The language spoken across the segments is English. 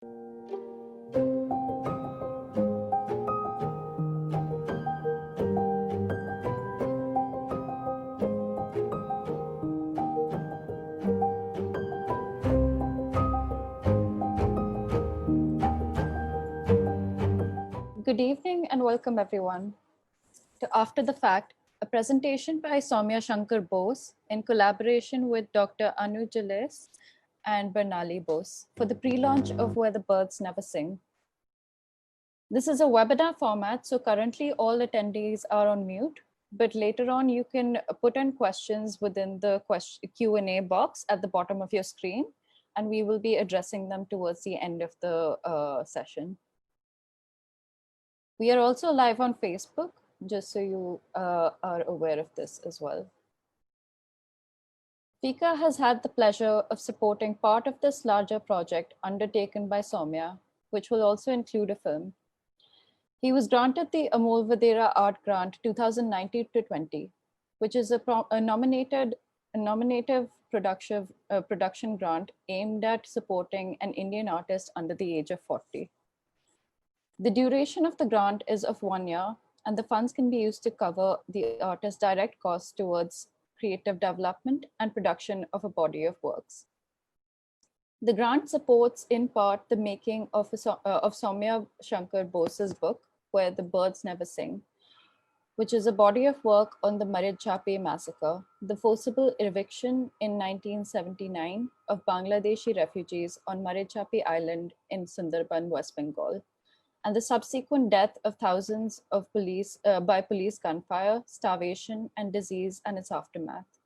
Good evening and welcome everyone to After the Fact, a presentation by Soumya Sankar Bose in collaboration with Dr. Annu Jalais and Barnali Bose for the pre-launch of Where the Birds Never Sing. This is a webinar format, so currently all attendees are on mute, but later on you can put in questions within the Q&A box at the bottom of your screen, and we will be addressing them towards the end of the session. We are also live on Facebook, just so you are aware of this as well. FICA has had the pleasure of supporting part of this larger project undertaken by Soumya, which will also include a film. He was granted the Amol Vadera Art Grant 2019-20, which is a nominative production grant aimed at supporting an Indian artist under the age of 40. The duration of the grant is of 1 year, and the funds can be used to cover the artist's direct costs towards creative development and production of a body of works. The grant supports in part the making of Soumya Sankar Bose's book, Where the Birds Never Sing, which is a body of work on the Marichjhapi Massacre, the forcible eviction in 1979 of Bangladeshi refugees on Marichjhapi Island in Sundarban, West Bengal, and the subsequent death of thousands of by police gunfire, starvation, and disease and its aftermath.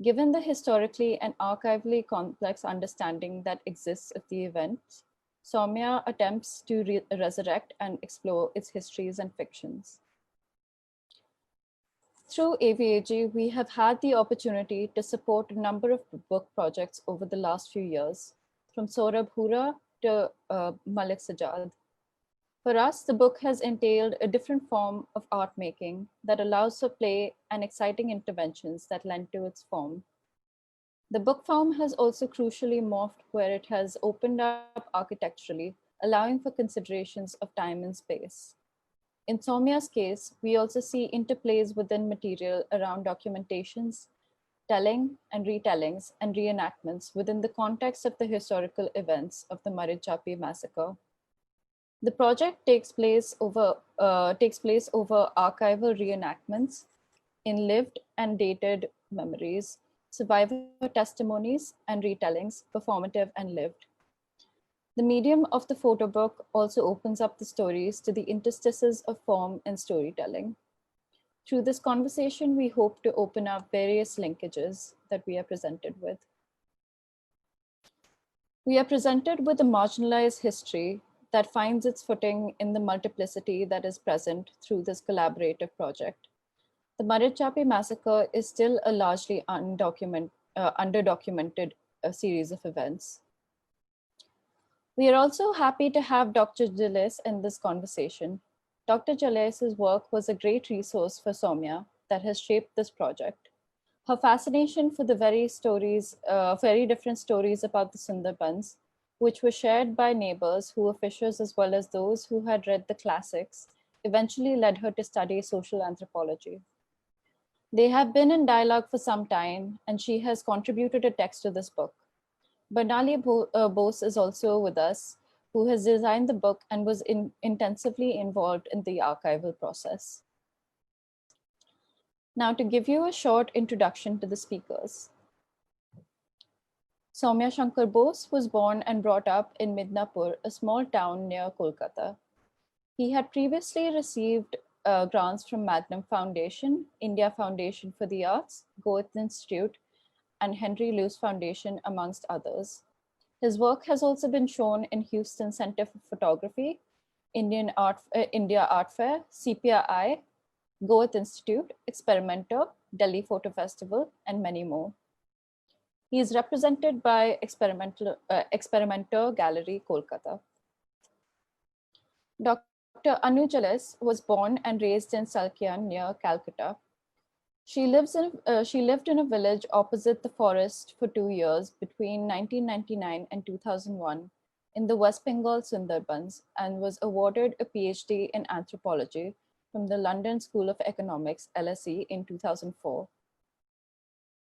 Given the historically and archivally complex understanding that exists of the events, Soumya attempts to resurrect and explore its histories and fictions. Through AVAG, we have had the opportunity to support a number of book projects over the last few years, from Saurabh Hura to Malik Sajjad. For us, the book has entailed a different form of art making that allows for play and exciting interventions that lend to its form. The book form has also crucially morphed where it has opened up architecturally, allowing for considerations of time and space. In Soumya's case, we also see interplays within material around documentations, telling and retellings and reenactments within the context of the historical events of the Marichjhapi Massacre. The project takes place over archival reenactments in lived and dated memories, survivor testimonies and retellings, performative and lived. The medium of the photo book also opens up the stories to the interstices of form and storytelling. Through this conversation, we hope to open up various linkages that we are presented with. We are presented with a marginalized history that finds its footing in the multiplicity that is present through this collaborative project. The Marichjhapi Massacre is still a largely underdocumented series of events. We are also happy to have Dr. Jalais in this conversation. Dr. Jalais's work was a great resource for Soumya that has shaped this project. Her fascination for the very different stories about the Sundarbans, which were shared by neighbors who were fishers as well as those who had read the classics, eventually led her to study social anthropology. They have been in dialogue for some time, and she has contributed a text to this book. Barnali Bose is also with us, who has designed the book and was intensively involved in the archival process. Now, to give you a short introduction to the speakers. Soumya Sankar Bose was born and brought up in Midnapur, a small town near Kolkata. He had previously received grants from Magnum Foundation, India Foundation for the Arts, Goethe Institute, and Henry Luce Foundation, amongst others. His work has also been shown in Houston Center for Photography, India Art Fair, CPI, Goethe Institute, Experimenter, Delhi Photo Festival, and many more. He is represented by Experimenter Gallery, Kolkata. Dr. Annu Jalais was born and raised in Salkian near Calcutta. She lived in a village opposite the forest for 2 years between 1999 and 2001 in the West Bengal Sundarbans and was awarded a PhD in anthropology from the London School of Economics, LSE, in 2004.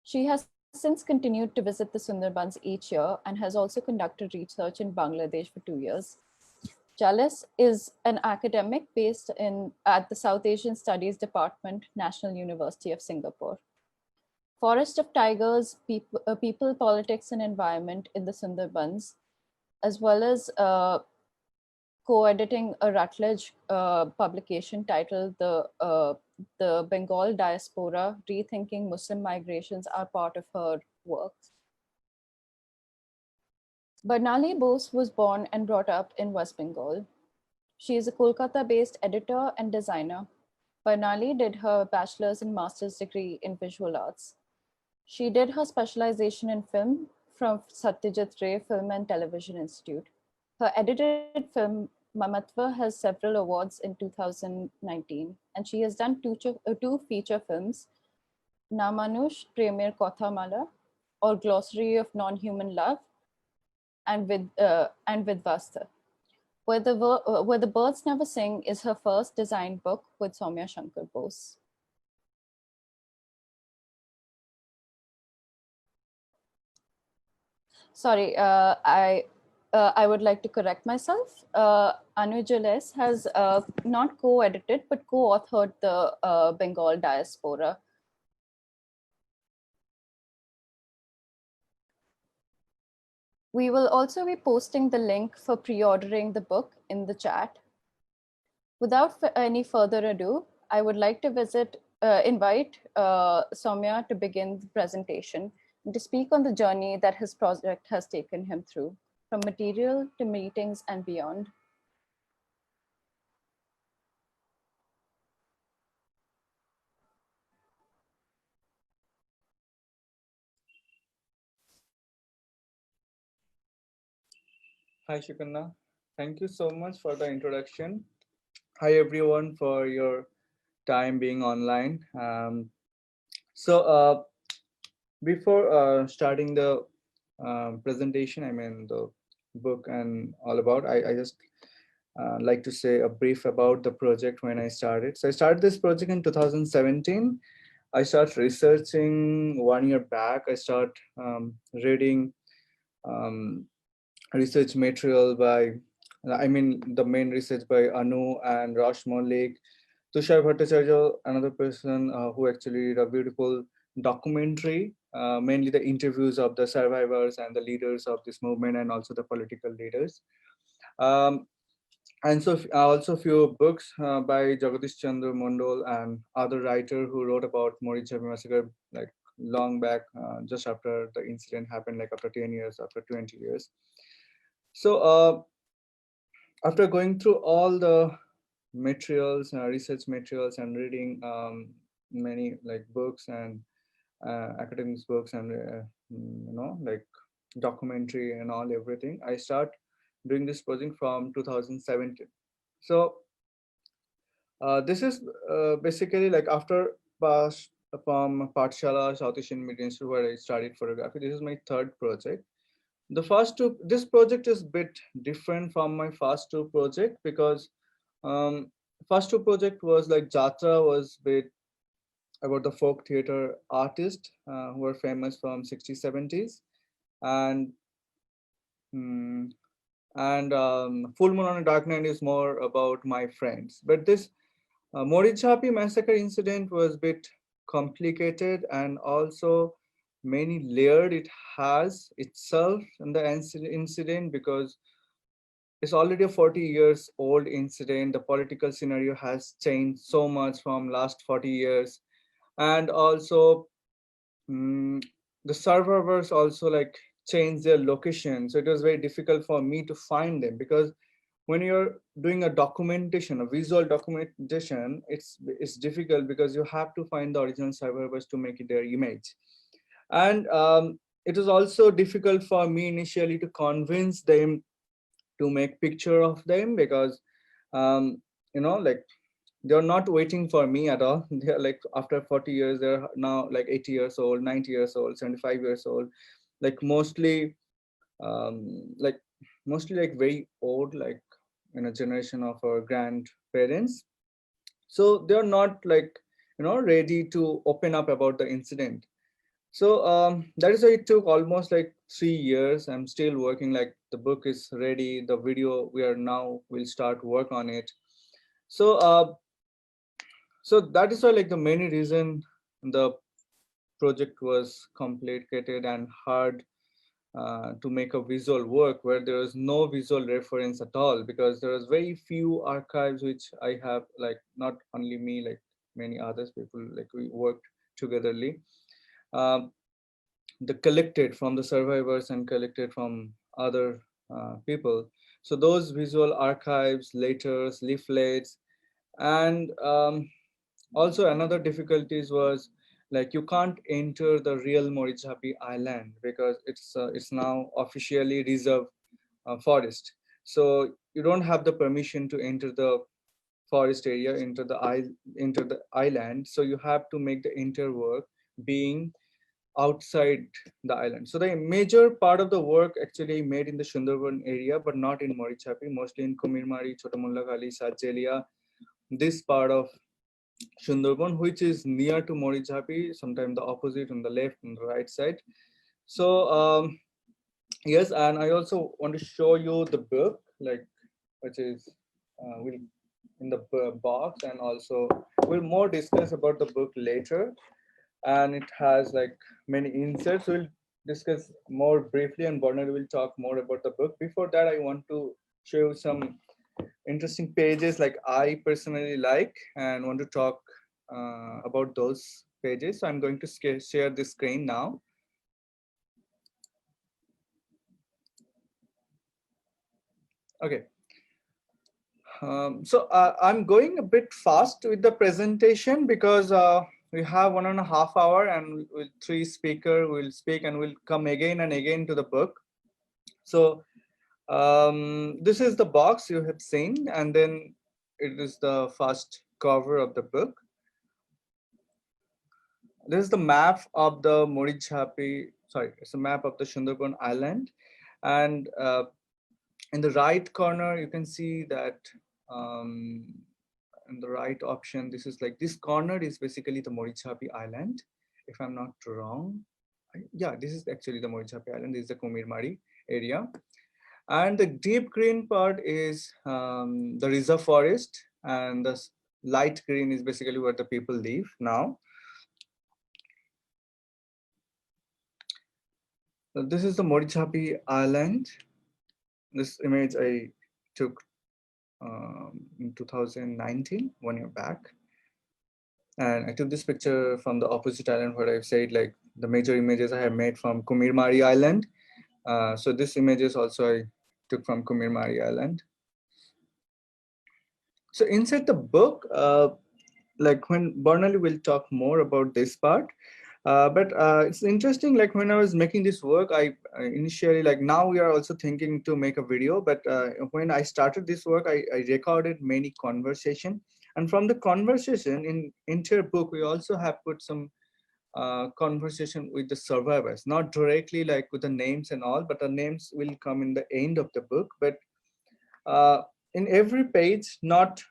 She has since continued to visit the Sundarbans each year and has also conducted research in Bangladesh for 2 years. Jalais is an academic based at the South Asian Studies Department, National University of Singapore. Forest of Tigers, People, Politics and Environment in the Sundarbans, as well as co-editing a Routledge publication titled the Bengal Diaspora, Rethinking Muslim Migrations are part of her works. Barnali Bose was born and brought up in West Bengal. She is a Kolkata-based editor and designer. Barnali did her bachelor's and master's degree in visual arts. She did her specialization in film from Satyajit Ray Film and Television Institute. Her edited film Mamatva has several awards in 2019, and she has done two feature films, Namanush Premier Kothamala, or Glossary of Non-Human Love, and with Vasta. Where the Birds Never Sing is her first design book with Soumya Sankar Bose. Sorry, I would like to correct myself. Annu Jalais has not co-edited but co-authored the Bengal Diaspora. We will also be posting the link for pre-ordering the book in the chat. Without any further ado, I would like to invite Soumya to begin the presentation and to speak on the journey that his project has taken him through, from material to meetings and beyond. Hi, Shukanna. Thank you so much for the introduction. Hi, everyone, for your time being online. Before starting the presentation, I mean the book and all about, I just like to say a brief about the project when I started. So I started this project in 2017. I started researching 1 year back. I started reading research material by, I mean, the main research by Anu and Rosh Malik, Tushar Bhattacharya, another person who actually did a beautiful documentary, mainly the interviews of the survivors and the leaders of this movement and also the political leaders. And so also a few books by Jagadish Chandra Mondol and other writer who wrote about Marichjhapi Massacre like long back, just after the incident happened, like after 10 years, after 20 years. So after going through all the materials, research materials, and reading many like books and academic books and like documentary and all everything, I start doing this project from 2017. So this is basically like after pass from Pathshala, South Asian Media Institute, where I studied photography. This is my third project. The first two, this project is a bit different from my first two project because first two project was like Jatra was bit about the folk theater artists who were famous from 60s, 70s, and Full Moon on a Dark Night is more about my friends. But this Marichjhapi Massacre incident was a bit complicated and also many layered it has itself in the incident because it's already a 40 years old incident. The political scenario has changed so much from last 40 years. And also the survivors also like changed their location. So it was very difficult for me to find them because when you're doing a documentation, a visual documentation, it's difficult because you have to find the original survivors to make it their image. And it was also difficult for me initially to convince them to make picture of them because like they're not waiting for me at all. They're like after 40 years, they're now like 80 years old, 90 years old, 75 years old, like mostly like mostly like very old, like in a generation of our grandparents. So they're not like, ready to open up about the incident. So that is why it took almost like 3 years. I'm still working, like the book is ready, the video we are now will start work on it. So so that is why like the main reason the project was complicated and hard to make a visual work, where there was no visual reference at all, because there was very few archives which I have, like not only me, like many others people, like we worked togetherly. Um, the collected from the survivors and collected from other people. So those visual archives, letters, leaflets, and also another difficulties was like you can't enter the real Marichjhapi Island because it's now officially reserve forest. So you don't have the permission to enter the forest area, enter the island. So you have to make the inter work being outside the island. So the major part of the work actually made in the Sundarban area, but not in Marichjhapi, mostly in Kumirmari, Chotamullagali, Sajelia, this part of Sundarban, which is near to Marichjhapi, sometimes the opposite on the left and the right side. So yes, and I also want to show you the book, like which is will in the box, and also we'll more discuss about the book later. And it has like many inserts. We'll discuss more briefly, and Barnali will talk more about the book. Before that, I want to show you some interesting pages like I personally like and want to talk about those pages. So I'm going to share the screen now. Okay. So I'm going a bit fast with the presentation because we have 1.5 hours, and with three speakers will speak and will come again and again to the book. So this is the box you have seen, and then it is the first cover of the book. This is the map of the Marichjhapi, sorry, it's a map of the Sundarban Island. And in the right corner, you can see that um, in the right option, this is like, this corner is basically the Marichjhapi Island, if I'm not wrong. Yeah, this is actually the Marichjhapi Island. This is the Kumirmari area. And the deep green part is the reserve forest, and the light green is basically where the people live now. So this is the Marichjhapi Island. This image I took in 2019, 1 year back. And I took this picture from the opposite island, where I've said like the major images I have made from Kumirmari Island. So this images also I took from Kumirmari Island. So inside the book, like when Barnali will talk more about this part, but it's interesting, like when I was making this work, I initially, like now we are also thinking to make a video, but when I started this work, I recorded many conversation, and from the conversation in entire book, we also have put some conversation with the survivors, not directly like with the names and all, but the names will come in the end of the book. But uh, in every page, not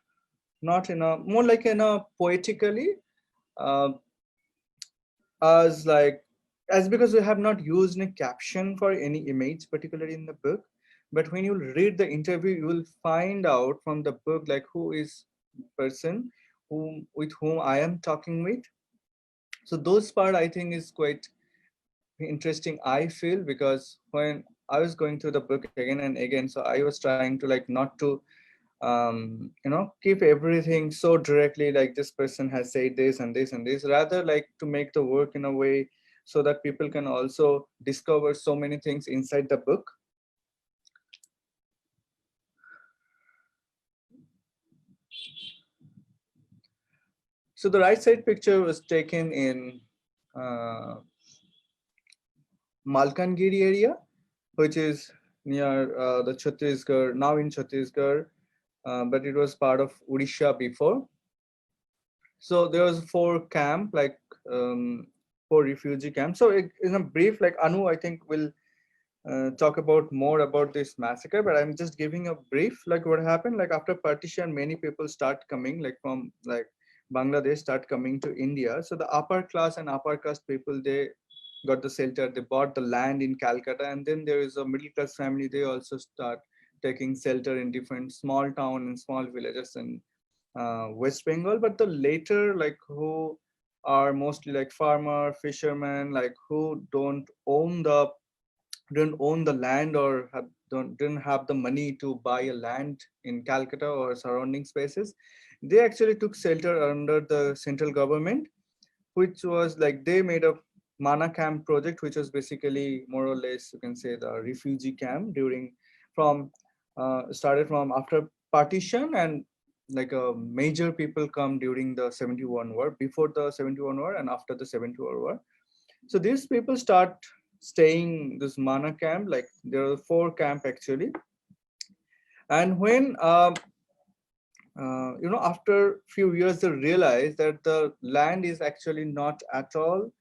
in a more like in a poetically, uh, as like, as because we have not used a caption for any image particularly in the book, but when you read the interview, you will find out from the book like who is person whom with whom I am talking with. So those part I think is quite interesting, I feel, because when I was going through the book again and again, so I was trying to like not to keep everything so directly like this person has said this and this and this, rather like to make the work in a way so that people can also discover so many things inside the book. So the right side picture was taken in Malkangiri area, which is near the Chhattisgarh, now in Chhattisgarh, but it was part of Odisha before. So there was 4 camp, like 4 refugee camps. So in a brief, like Anu, I think will talk about more about this massacre, but I'm just giving a brief, like what happened. Like after partition, many people start coming, like from like Bangladesh, start coming to India. So the upper class and upper caste people, they got the shelter, they bought the land in Calcutta, and then there is a middle class family. They also start taking shelter in different small town and small villages in West Bengal. But the later, like who are mostly like farmer, fishermen, like who don't own the land or didn't have the money to buy a land in Calcutta or surrounding spaces, they actually took shelter under the central government, which was like they made a Mana camp project, which was basically more or less you can say the refugee camp during from started from after partition, and like a major people come during the 71 war, before the 71 war and after the 71 war. So these people start staying this Mana camp. Like there are four camp actually, and when after few years they realize that the land is actually not at all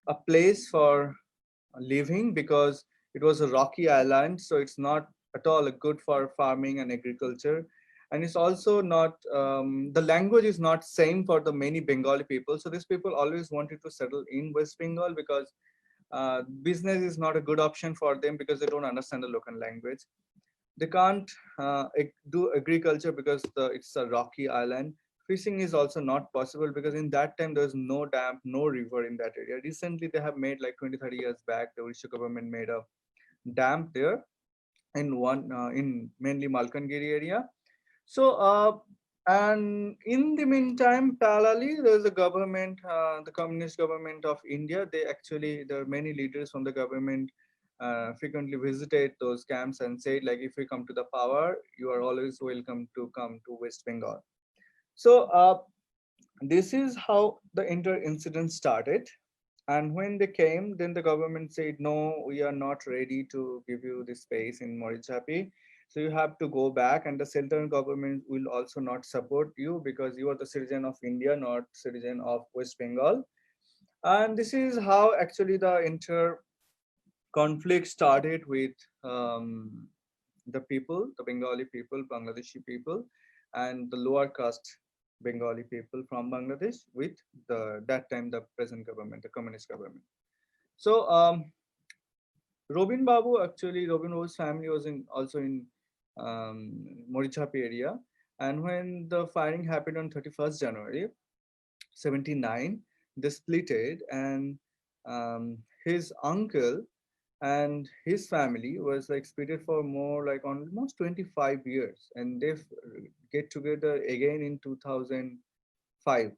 a place for living, because it was a rocky island, so it's not at all good for farming and agriculture, and it's also not the language is not same for the many Bengali people. So these people always wanted to settle in West Bengal because business is not a good option for them because they don't understand the local language. They can't do agriculture because it's a rocky island. Fishing is also not possible because in that time there's no dam, no river in that area. Recently, they have made like 20, 30 years back, the Odisha government made a dam there in in mainly Malkangiri area. So, and in the meantime, parallelly, there's a government, the communist government of India. There are many leaders from the government frequently visited those camps and said, like, if we come to the power, you are always welcome to come to West Bengal. So, this is how the entire incident started. And when they came, then the government said, no, we are not ready to give you the space in Marichjhapi. So you have to go back, and the central government will also not support you because you are the citizen of India, not citizen of West Bengal. And this is how actually the entire conflict started with the people, the Bengali people, Bangladeshi people, and the lower caste Bengali people from Bangladesh with that time the present government, the communist government. So Robin Babu's family was also in Marichjhapi area, and when the firing happened on 31st January 79, they splitted, and his uncle and his family was like split for more like almost 25 years, and they get together again in 2005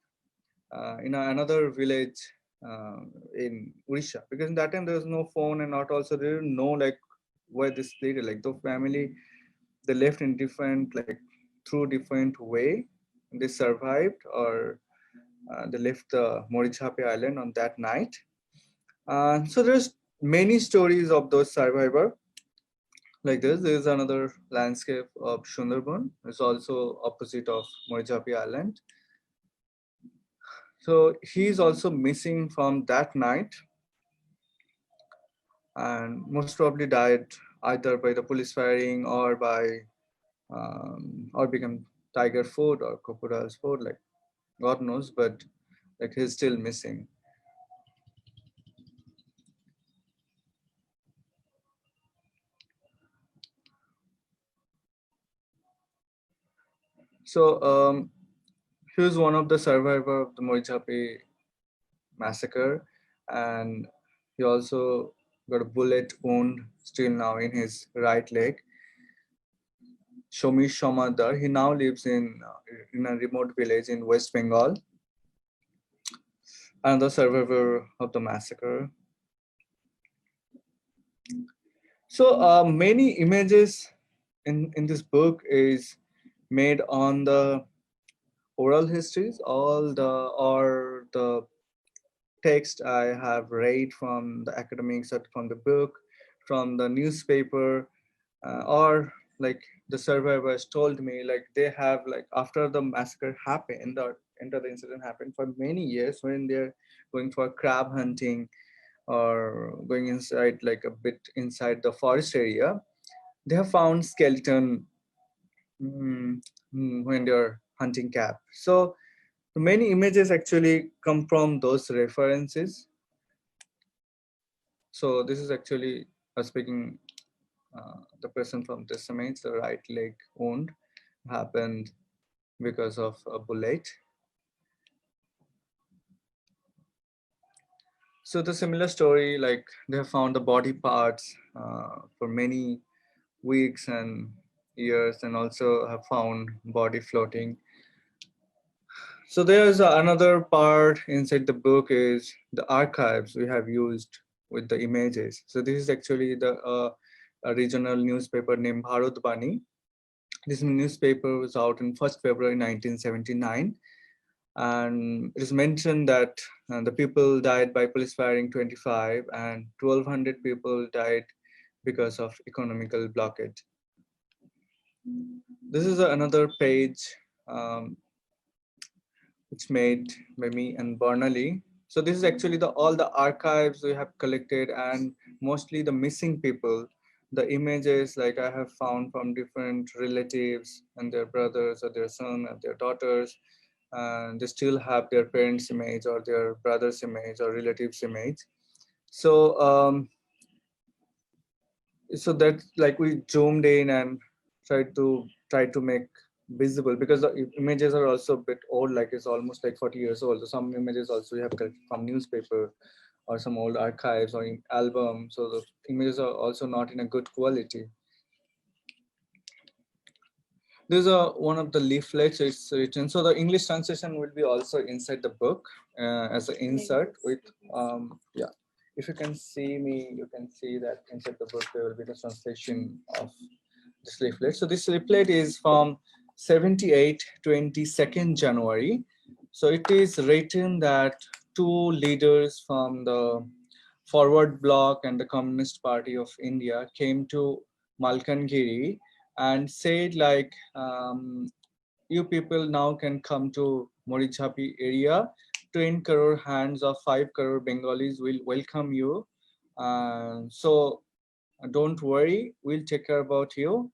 in another village uh, in Urisha, because in that time there was no phone, and not also they didn't know like where they split. Like the family, they left in different like through different way. They survived, or they left the Marichjhapi Island on that night. So there's many stories of those survivor like this. There is another landscape of Sundarban. It's also opposite of Marichjhapi Island. So he's also missing from that night, and most probably died either by the police firing or by or become tiger food or crocodile's food, like God knows, but like he's still missing. So he was one of the survivor of the Marichjhapi massacre, and he also got a bullet wound still now in his right leg. Shomi Shomadar, he now lives in a remote village in West Bengal, another survivor of the massacre. So many images in this book is made on the oral histories, all the or the text I have read from the academics, or from the book, from the newspaper, or like the survivors told me, like they have like after the massacre happened or after the incident happened, for many years when they're going for crab hunting or going inside, like a bit inside the forest area, they have found skeleton mm, when they're hunting cap. So many images actually come from those references. So this is actually speaking the person from this image, the right leg wound happened because of a bullet. So the similar story, like they have found the body parts for many weeks and years, and also have found body floating. So there's another part inside the book is the archives we have used with the images. So this is actually the a regional newspaper named Bharat Bani. This newspaper was out on 1st February 1979, and it is mentioned that the people died by police firing 25, and 1,200 people died because of economical blockade. This is another page um, it's made by me and Barnali. So this is actually the all the archives we have collected, and mostly the missing people, the images like I have found from different relatives and their brothers or their son and their daughters, and they still have their parents' image or their brother's image or relatives' image. So so that like we zoomed in and tried to make visible, because the images are also a bit old, like it's almost like 40 years old. So some images also we have collected from newspaper or some old archives or in album, so the images are also not in a good quality. There's a one of the leaflets, it's written, so the English translation will be also inside the book as an insert with yeah, if you can see me, you can see that inside the book there will be the translation of this leaflet. So this leaflet is from 78 22nd January. So it is written that two leaders from the Forward Bloc and the Communist Party of India came to Malkangiri and said like, you people now can come to Marichjhapi area. 10 crore hands of 5 crore Bengalis will welcome you. So don't worry, we'll take care about you,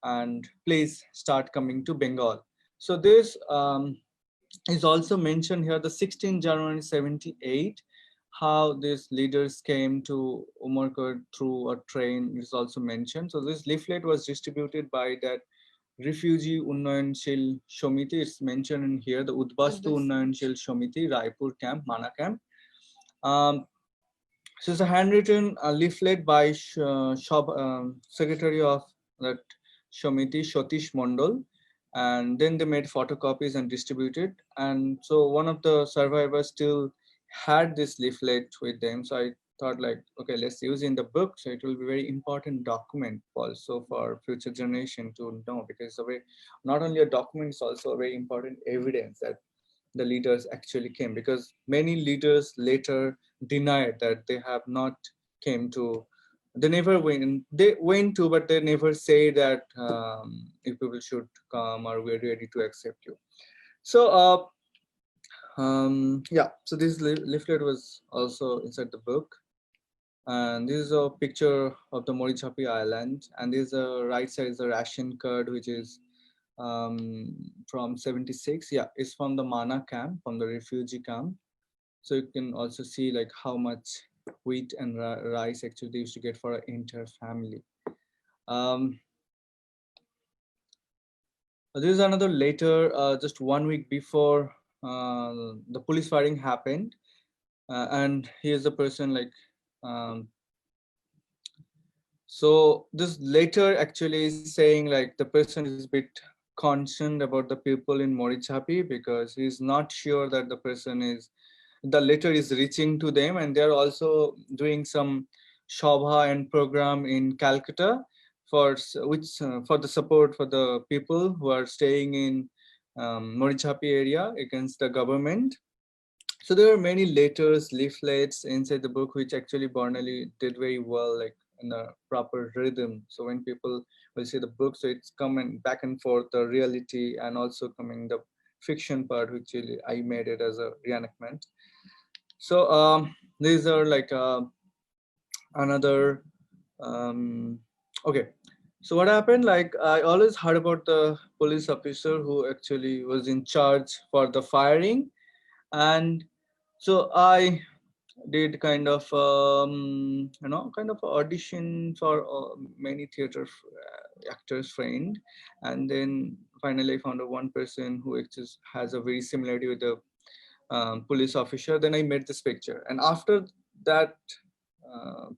and please start coming to Bengal. So this is also mentioned here, the 16th January 78, how these leaders came to Umarkot through a train is also mentioned. So this leaflet was distributed by that Refugee Unnayanshil Shomiti. It's mentioned in here, the Udbastu Unnayanshil Shomiti, Raipur camp, Mana camp. Um, so it's a handwritten leaflet by Secretary of that Shomiti, Shotish Mondal, and then they made photocopies and distributed. And so one of the survivors still had this leaflet with them. So I thought like, okay, let's use in the book. So it will be very important document also for future generation to know, because it's a very, not only a document, it's also a very important evidence that the leaders actually came, because many leaders later denied that they have not came to, they never went, they went to, but they never say that if people should come or we're ready to accept you. So yeah, so this leaflet was also inside the book, and this is a picture of the Marichjhapi Island, and this right side is a ration card which is from 76. Yeah, it's from the Mana camp, from the refugee camp. So you can also see like how much wheat and rice actually they used to get for an entire family. Um, this is another later, just 1 week before the police firing happened, and here's the person like. So this later actually is saying like the person is a bit concerned about the people in Marichjhapi, because he's not sure that the person is, the letter is reaching to them, and they're also doing some shobha and program in Calcutta for which for the support for the people who are staying in Marichjhapi area against the government. So there are many letters, leaflets inside the book, which actually Barnali did very well, like in a proper rhythm. So when people will see the book, so it's coming back and forth, the reality, and also coming the fiction part, which really I made it as a reenactment. So these are like another um, okay, so what happened, like I always heard about the police officer who actually was in charge for the firing. And so I did kind of kind of audition for many theater actors friend. And then finally I found a one person who actually has a very similarity with the police officer. Then I made this picture, and after that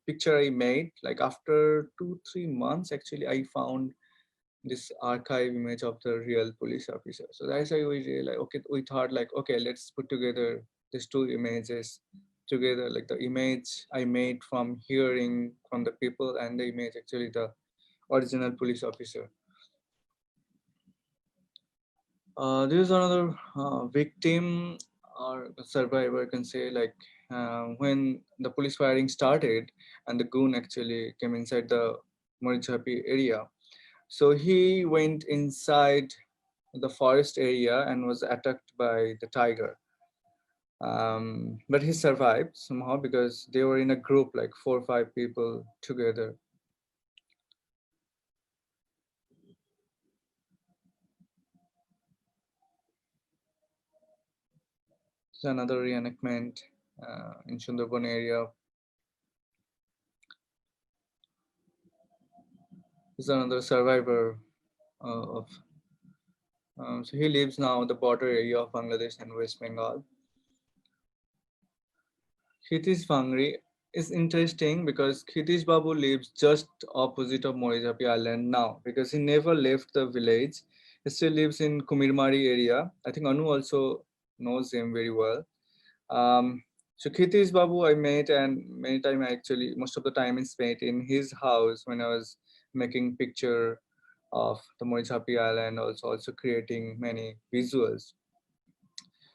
picture I made, like after 2 3 months, actually I found this archive image of the real police officer. So that's why we realized, okay, we thought like, okay, let's put together these two images together, like the image I made from hearing from the people and the image actually the original police officer. There is another victim or survivor, can say, like when the police firing started and the goon actually came inside the Marichjhapi area. So he went inside the forest area and was attacked by the tiger. But he survived somehow because they were in a group, like 4 or 5 people together. It's another reenactment in Sundarban area. He's another survivor of. So he lives now in the border area of Bangladesh and West Bengal. Khitish Bangri is interesting because Khitish Babu lives just opposite of Marichjhapi Island now because he never left the village. He still lives in Kumirmari area. I think Anu also knows him very well. Um, so Khitish Babu I met, and many time I actually most of the time I spent in his house when I was making picture of the Marichjhapi Island, also creating many visuals.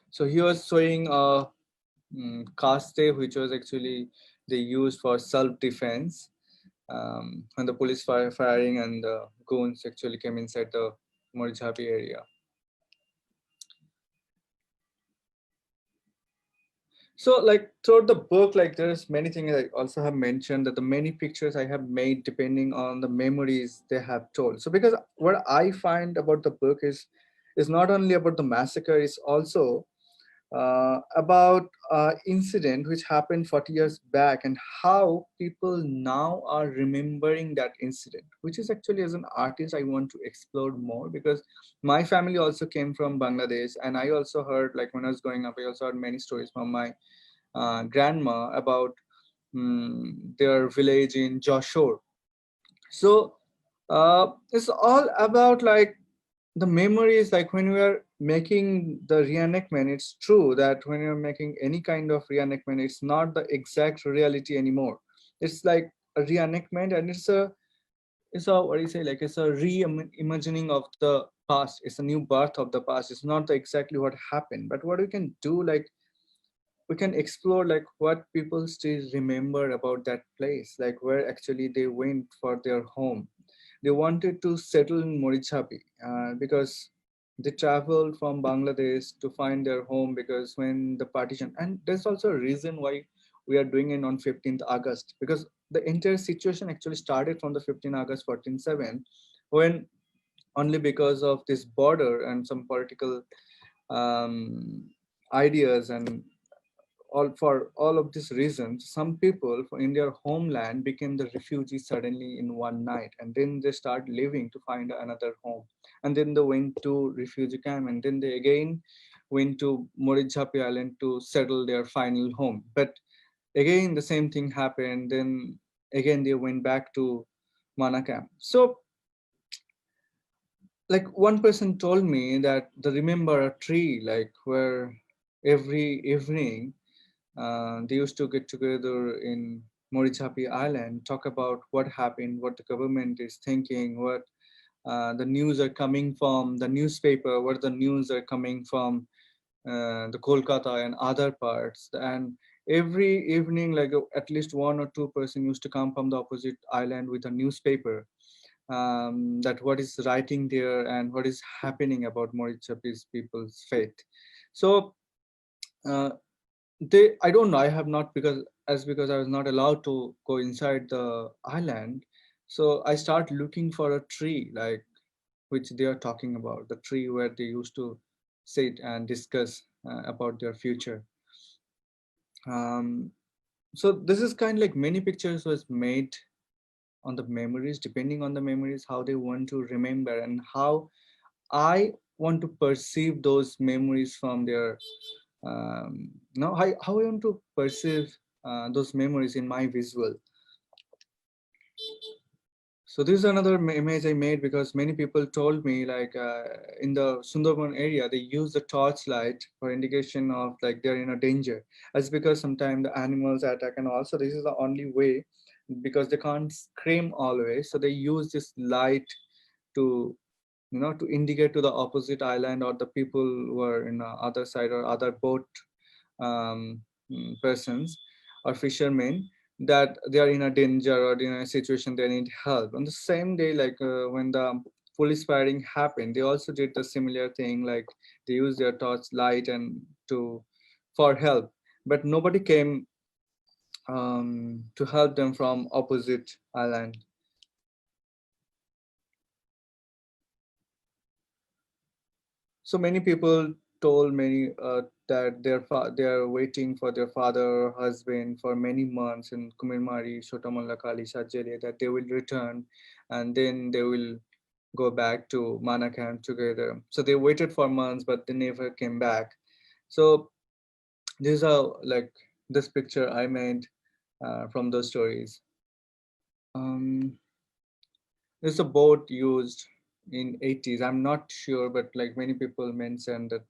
So he was showing a caste which was actually they used for self-defense when the police firing and the goons actually came inside the Marichjhapi area. So like throughout the book, like there's many things I also have mentioned that the many pictures I have made depending on the memories they have told. So because what I find about the book is not only about the massacre, it's also about incident which happened 40 years back and how people now are remembering that incident, which is actually as an artist I want to explore more because my family also came from Bangladesh, and I also heard, like when I was growing up, I also heard many stories from my grandma about their village in Joshore. So it's all about like the memories, like when we are making the reenactment, it's true that when you're making any kind of reenactment, it's not the exact reality anymore. It's like a reenactment, and it's a what do you say, like it's a reimagining of the past. It's a new birth of the past. It's not exactly what happened, but what we can do, like we can explore like what people still remember about that place, like where actually they went for their home. They wanted to settle in Marichjhapi because they traveled from Bangladesh to find their home because when the partition, and there's also a reason why we are doing it on 15th August, because the entire situation actually started from the 15th August 1407, when only because of this border and some political um, ideas, and all for all of these reasons, some people in their homeland became the refugees suddenly in one night, and then they start living to find another home, and then they went to refugee camp, and then they again went to Marichjhapi Island to settle their final home. But again, the same thing happened. Then again, they went back to Mana camp. So, like one person told me that they remember a tree, like where every evening they used to get together in Marichjhapi Island, talk about what happened, what the government is thinking, what the news are coming from the newspaper, what the news are coming from the Kolkata and other parts. And every evening, like at least 1 or 2 person used to come from the opposite island with a newspaper, that what is writing there and what is happening about Marichjhapi's people's fate. So uh, they, I don't know, I have not, because as because I was not allowed to go inside the island, so I start looking for a tree like which they are talking about, the tree where they used to sit and discuss about their future. Um, so this is kind of like many pictures was made on the memories, depending on the memories, how they want to remember and how I want to perceive those memories from their how I want to perceive those memories in my visual. So this is another image I made because many people told me like in the Sundarban area they use the torchlight for indication of like they're in a danger. That's because sometimes the animals attack and also this is the only way because they can't scream always. So they use this light to to indicate to the opposite island or the people who are in the other side or other boat persons or fishermen that they are in a danger or in a situation they need help. On the same day, like when the police firing happened, they also did the similar thing. Like they used their torch light and to for help, but nobody came to help them from opposite island. So many people told many that they are waiting for their father or husband for many months in Kumirmari, Shotamalla Kali, Sajjali, that they will return and then they will go back to Mana camp together. So they waited for months, but they never came back. So these are like this picture I made from those stories. Um, there's a boat used in 80s. I'm not sure, but like many people mentioned that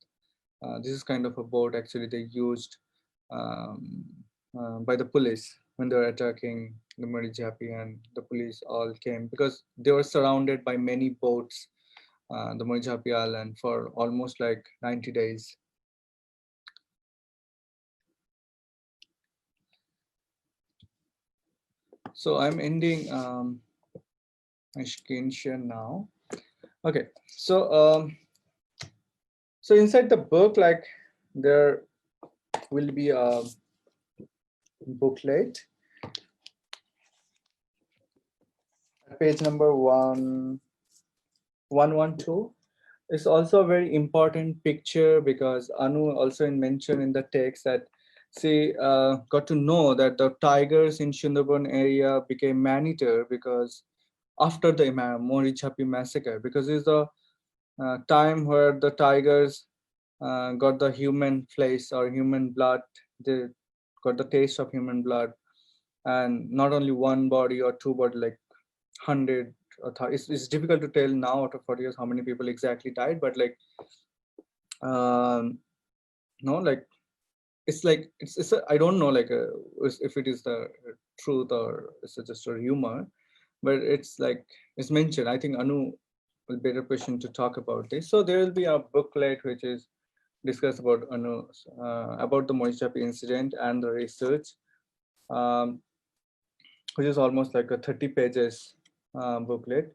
this is kind of a boat actually they used um, by the police when they were attacking the Marichjhapi, and the police all came because they were surrounded by many boats, the Marichjhapi island for almost like 90 days. So I'm ending my screen share now. Okay, so inside the book, like there will be a booklet at page number 112. It's also a very important picture because Anu also mentioned in the text that she got to know that the tigers in Sundarban area became man-eater because after the Marichjhapi massacre, because it's the time where the tigers got the human flesh or human blood, they got the taste of human blood, and not only one body or two body, like 100 or it's difficult to tell now after 40 years how many people exactly died, but like um no like it's I don't know like if it is the truth or it's just a humor, but it's like it's mentioned. I think Anu will better person to talk about this. So there will be a booklet which is discuss about Anu about the Marichjhapi incident and the research, um, which is almost like a 30 pages booklet.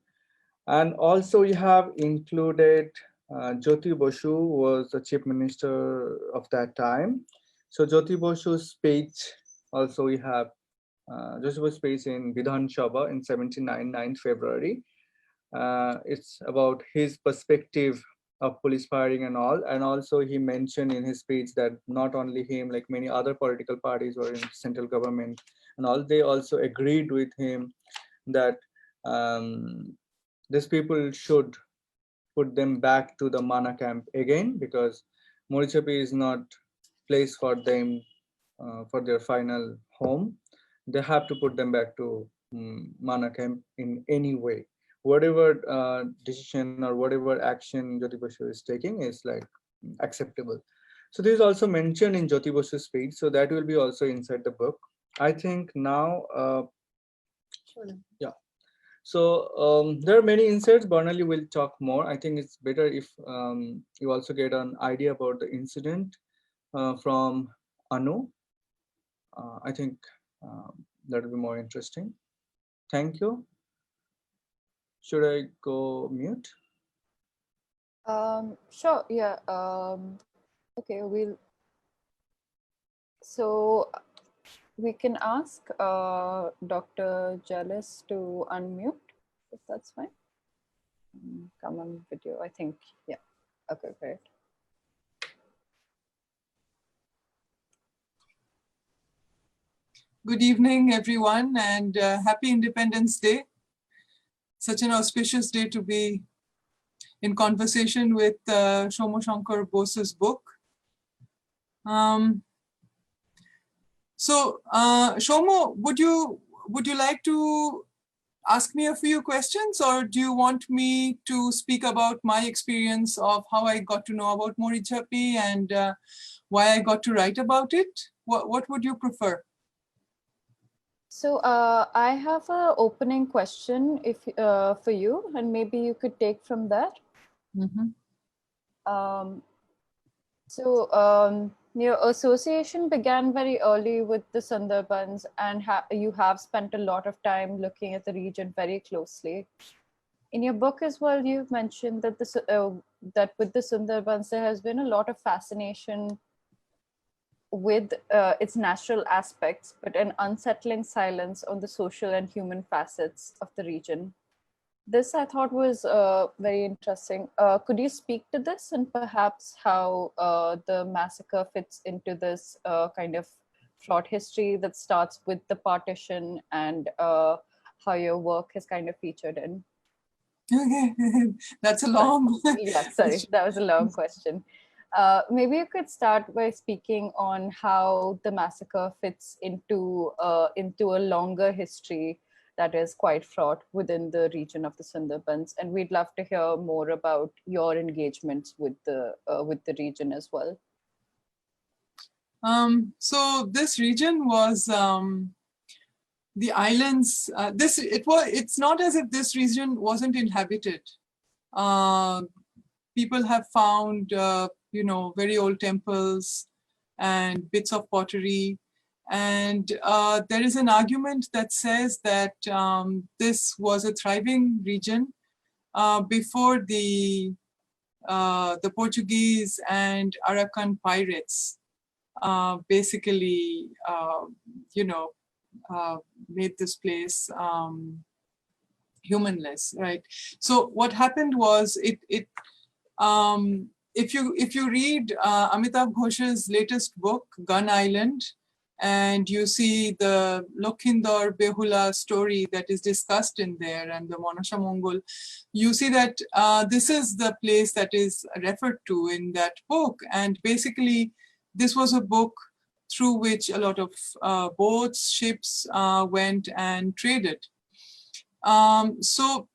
And also we have included Jyoti Basu was the chief minister of that time. So Jyoti Basu's speech also we have Jyoti Basu's speech in Vidhan Sabha in 79 9 February. It's about his perspective of police firing and all. And also he mentioned in his speech that not only him, like many other political parties or in central government and all, they also agreed with him that um, these people should put them back to the Mana camp again because Marichjhapi is not place for them for their final home. They have to put them back to Mana camp in any way. Whatever decision or whatever action Jyoti Basu is taking is like acceptable. So this is also mentioned in Jyoti Basu's speech. So that will be also inside the book. I think now, yeah. So there are many insights. Barnali will talk more. I think it's better if you also get an idea about the incident from Anu. I think that will be more interesting. Thank you. Should I go mute? Sure, yeah. Okay, so we can ask Dr. Jalais to unmute, if that's fine. Come on video, I think, yeah. Okay, great. Good evening, everyone, and happy Independence Day. Such an auspicious day to be in conversation with Soumya Sankar Bose's book. Soumya, would you like to ask me a few questions, or do you want me to speak about my experience of how I got to know about Marichjhapi and why I got to write about it? What would you prefer? So I have an opening question for you, and maybe you could take from that. Mm-hmm. Your association began very early with the Sundarbans, and you have spent a lot of time looking at the region very closely. In your book as well, you've mentioned that that with the Sundarbans, there has been a lot of fascination with its natural aspects, but an unsettling silence on the social and human facets of the region. This I thought was very interesting. Could you speak to this and perhaps how the massacre fits into this kind of fraught history that starts with the partition and how your work is kind of featured in? Okay, that's a long. Yeah, sorry, that was a long question. Maybe you could start by speaking on how the massacre fits into a longer history that is quite fraught within the region of the Sundarbans, and we'd love to hear more about your engagements with the region as well. So this region was the islands. It's not as if this region wasn't inhabited. People have found very old temples and bits of pottery. And there is an argument that says that this was a thriving region before the Portuguese and Arakan pirates basically, made this place humanless, right? So what happened was if you read Amitav Ghosh's latest book, Gun Island, and you see the Lokhindor Behula story that is discussed in there and the Monasha Mongol, you see that this is the place that is referred to in that book. And basically, this was a book through which a lot of boats, ships went and traded. So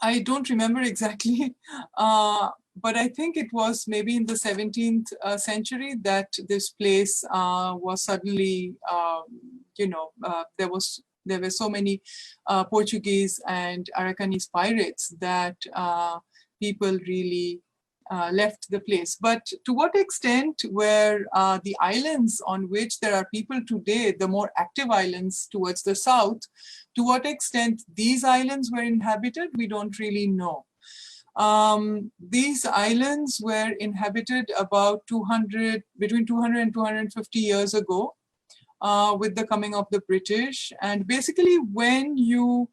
I don't remember exactly, but I think it was maybe in the 17th century that this place was suddenly, there were so many Portuguese and Arakanese pirates that people really left the place. But to what extent were the islands on which there are people today, the more active islands towards the south, to what extent these islands were inhabited, we don't really know. These islands were inhabited about between 200 and 250 years ago with the coming of the British. And basically when you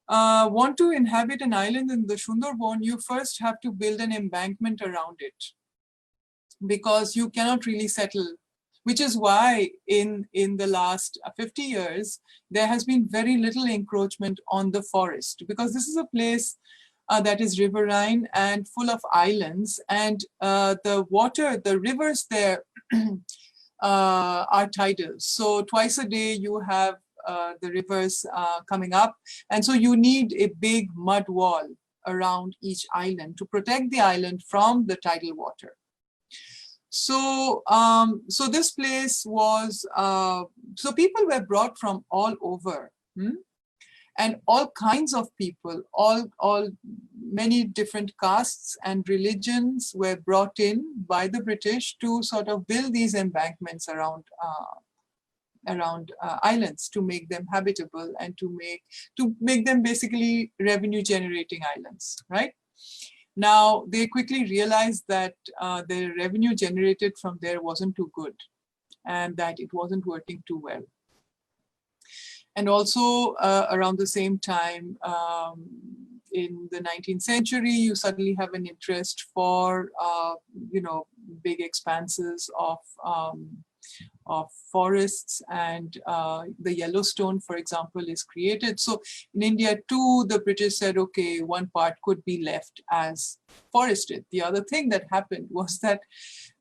want to inhabit an island in the Sundarban, you first have to build an embankment around it because you cannot really settle, which is why in the last 50 years, there has been very little encroachment on the forest, because this is a place that is riverine and full of islands, and the rivers there are tidal. So twice a day you have the rivers coming up, and so you need a big mud wall around each island to protect the island from the tidal water. So so this place was, so people were brought from all over, and all kinds of people, many different castes and religions were brought in by the British to sort of build these embankments around islands to make them habitable and to make them basically revenue generating islands, right? Now, they quickly realized that the revenue generated from there wasn't too good. and that it wasn't working too well. And also around the same time, in the 19th century, you suddenly have an interest for, big expanses of forests, and the Yellowstone, for example, is created. So in India too, the British said, okay, one part could be left as forested. The other thing that happened was that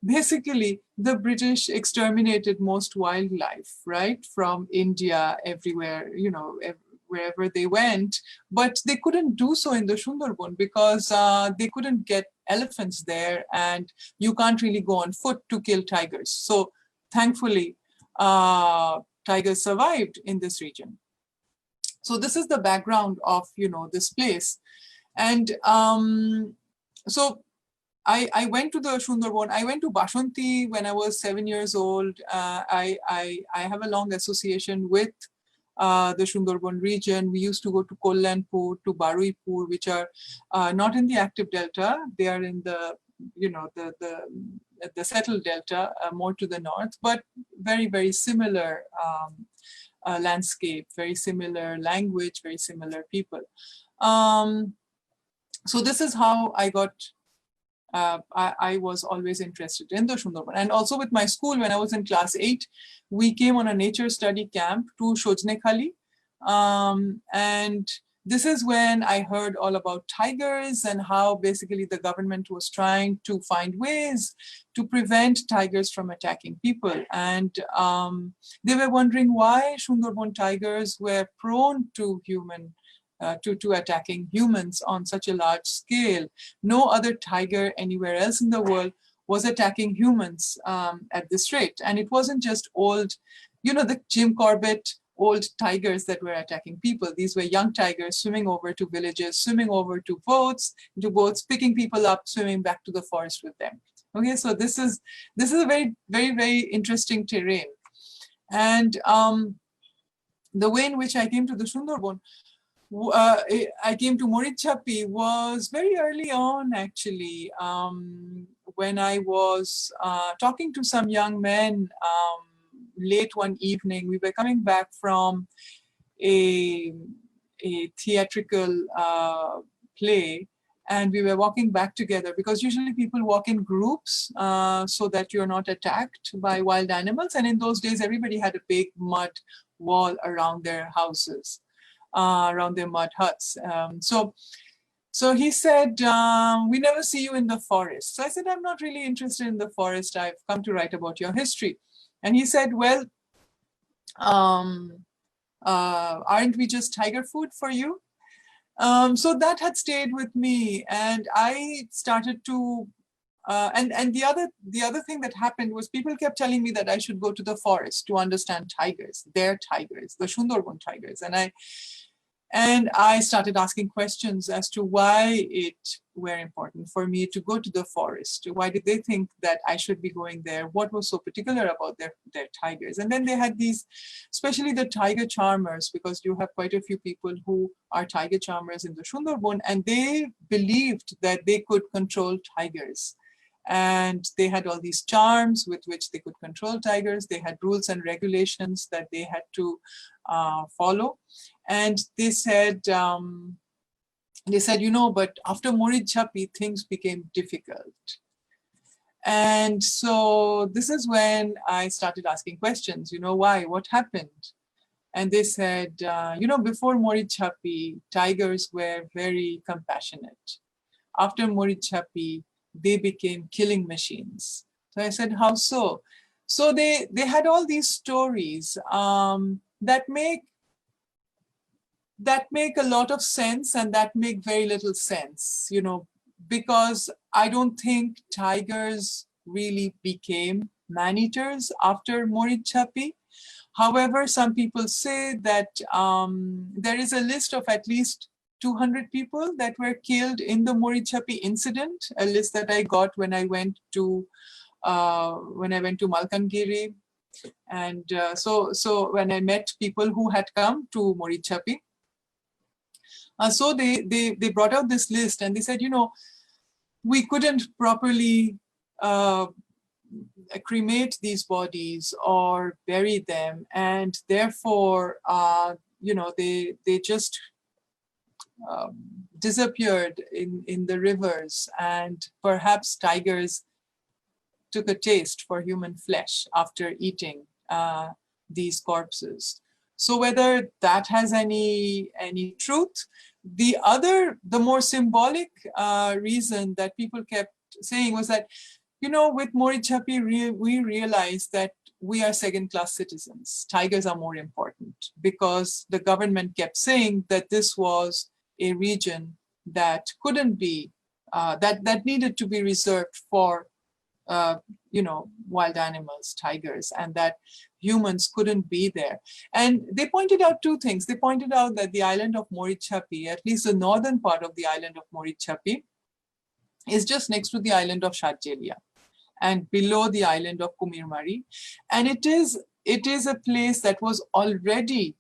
basically the British exterminated most wildlife, right, from India, everywhere, wherever they went, but they couldn't do so in the Sundarban because they couldn't get elephants there, and you can't really go on foot to kill tigers. So thankfully, tigers survived in this region. So this is the background of, this place. And so I went to the Sundarban. I went to Bashanti when I was 7 years old. I have a long association with the Sundarban region. We used to go to Kollanpur, to Baruipur, which are not in the active delta. They are in the, the settled delta, more to the north, but very, very similar landscape, very similar language, very similar people. So this is how I got, I was always interested in the Sundarban. And also with my school, when I was in class 8, we came on a nature study camp to Shojnekhali. And this is when I heard all about tigers and how basically the government was trying to find ways to prevent tigers from attacking people. And they were wondering why Sundarban tigers were prone to to attacking humans on such a large scale. No other tiger anywhere else in the world was attacking humans at this rate. And it wasn't just old, the Jim Corbett old tigers that were attacking people. These were young tigers swimming over to villages, swimming over to boats, picking people up, swimming back to the forest with them. Okay, so this is a very, very, very interesting terrain. And the way in which I came to the Sundarban, I came to Marichjhapi was very early on, actually, when I was talking to some young men late one evening. We were coming back from a theatrical play, and we were walking back together, because usually people walk in groups so that you're not attacked by wild animals. And in those days, everybody had a big mud wall around their houses, around their mud huts. So he said, we never see you in the forest. So I said, I'm not really interested in the forest. I've come to write about your history. And he said, well, aren't we just tiger food for you? So that had stayed with me, and I started to, and the other thing that happened was people kept telling me that I should go to the forest to understand tigers, their tigers, the Sundarban tigers, and I started asking questions as to why it were important for me to go to the forest. Why did they think that I should be going there? What was so particular about their tigers? And then they had these, especially the tiger charmers, because you have quite a few people who are tiger charmers in the Sundarban, and they believed that they could control tigers. And they had all these charms with which they could control tigers. They had rules and regulations that they had to follow. And they said, but after Marichjhapi, things became difficult. And so this is when I started asking questions, why, what happened? And they said, before Marichjhapi, tigers were very compassionate. After Marichjhapi, they became killing machines. So I said, how so? So they had all these stories that make a lot of sense and that make very little sense, because I don't think tigers really became man-eaters after Marichjhapi. However, some people say that there is a list of at least 200 people that were killed in the Marichjhapi incident, a list that I got when I went to Malkangiri. And so when I met people who had come to Marichjhapi, so they brought out this list, and they said, we couldn't properly cremate these bodies or bury them, and therefore, they just disappeared in the rivers, and perhaps tigers took a taste for human flesh after eating these corpses. So whether that has any truth. The more symbolic reason that people kept saying was that, with Marichjhapi, we realized that we are second-class citizens. Tigers are more important, because the government kept saying that this was a region that couldn't be, that needed to be reserved for, wild animals, tigers, and that humans couldn't be there. And they pointed out two things. They pointed out that the island of Marichjhapi, at least the northern part of the island of Marichjhapi, is just next to the island of Shatjelia and below the island of Kumirmari. And it is a place that was already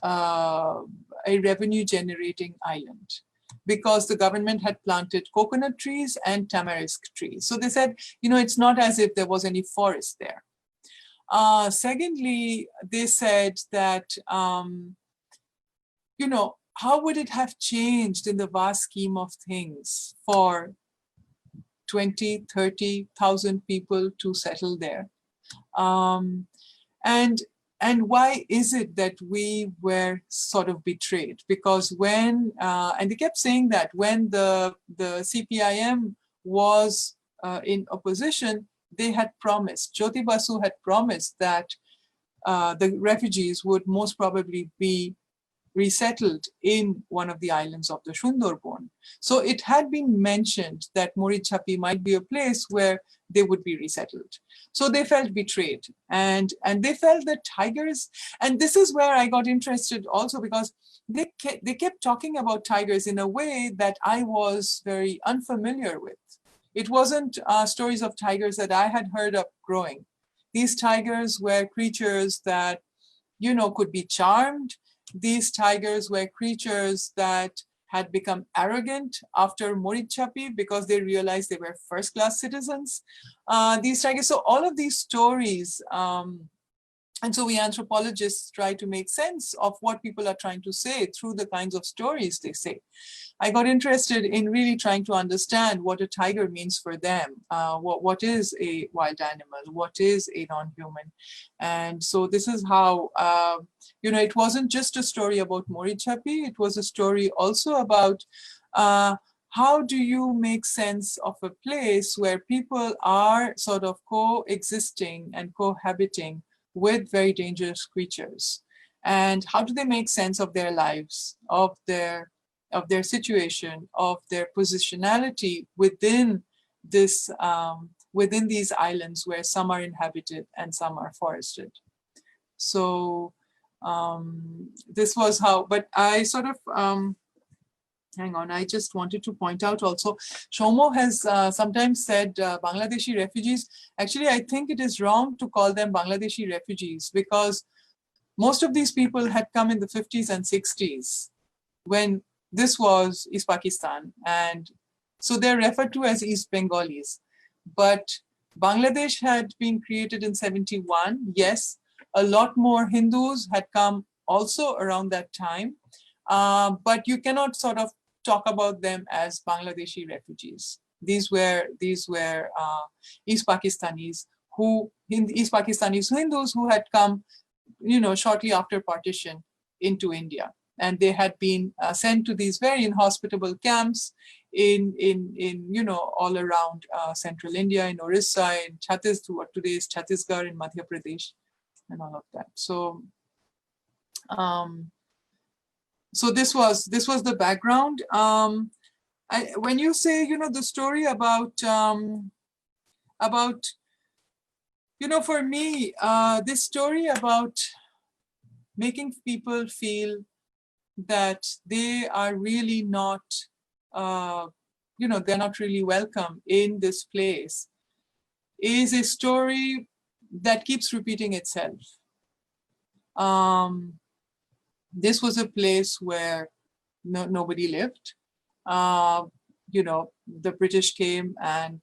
a revenue generating island, because the government had planted coconut trees and tamarisk trees. So they said, it's not as if there was any forest there. Secondly, they said that, how would it have changed in the vast scheme of things for 20, 30,000 people to settle there? And why is it that we were sort of betrayed? Because when, and they kept saying that when the CPIM was in opposition, they had promised, Jyoti Basu had promised that the refugees would most probably be resettled in one of the islands of the Sundarban. So it had been mentioned that Marichjhapi might be a place where they would be resettled. So they felt betrayed, and they felt that tigers, and this is where I got interested also, because they kept talking about tigers in a way that I was very unfamiliar with. It wasn't stories of tigers that I had heard of growing. These tigers were creatures that, could be charmed. These tigers were creatures that had become arrogant after Marichjhapi because they realized they were first-class citizens. These tigers, so all of these stories, and so we anthropologists try to make sense of what people are trying to say through the kinds of stories they say. I got interested in really trying to understand what a tiger means for them. What is a wild animal? What is a non-human? And so this is how, it wasn't just a story about Marichjhapi, it was a story also about how do you make sense of a place where people are sort of coexisting and cohabiting with very dangerous creatures, and how do they make sense of their lives, of their situation, of their positionality within this within these islands where some are inhabited and some are forested. So this was how, but I sort of hang on, I just wanted to point out also, Shomo has sometimes said Bangladeshi refugees. Actually, I think it is wrong to call them Bangladeshi refugees, because most of these people had come in the 50s and 60s when this was East Pakistan. And so they're referred to as East Bengalis. But Bangladesh had been created in 71. Yes, a lot more Hindus had come also around that time. But you cannot sort of talk about them as Bangladeshi refugees. These were East Pakistanis East Pakistanis Hindus who had come, shortly after partition into India, and they had been sent to these very inhospitable camps in all around central India, in Orissa, in what today is Chhattisgarh, in Madhya Pradesh, and all of that. So. So this was the background. When you say, the story about, for me, this story about making people feel that they are really not, they're not really welcome in this place is a story that keeps repeating itself. This was a place where nobody lived. The British came and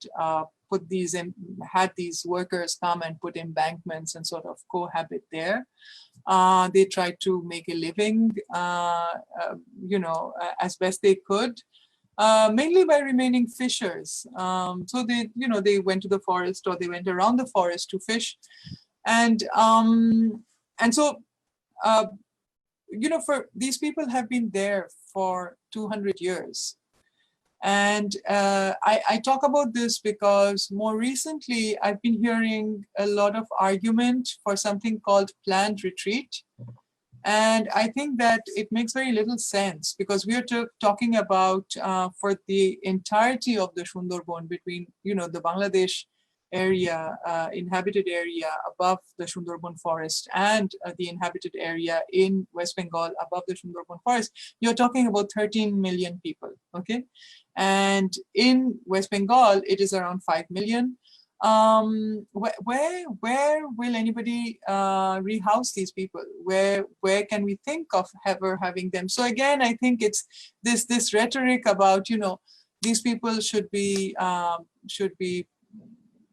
had these workers come and put embankments and sort of cohabit there. They tried to make a living, as best they could, mainly by remaining fishers. So they went to the forest, or they went around the forest to fish, and so for these people have been there for 200 years. And I talk about this because more recently I've been hearing a lot of argument for something called planned retreat. And I think that it makes very little sense, because we are talking about for the entirety of the Sundarban, between the Bangladesh area, inhabited area above the Sundarban forest, and the inhabited area in West Bengal above the Sundarban forest. You're talking about 13 million people, okay? And in West Bengal, it is around 5 million. Where will anybody rehouse these people? Where can we think of ever having them? So again, I think it's this rhetoric about these people should be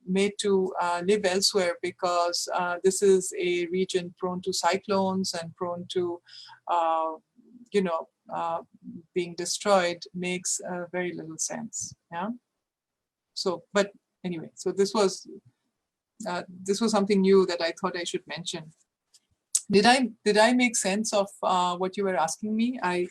made to live elsewhere, because this is a region prone to cyclones and prone to being destroyed, makes very little sense. Yeah. So, but anyway, so this was something new that I thought I should mention. Did I make sense of what you were asking me? I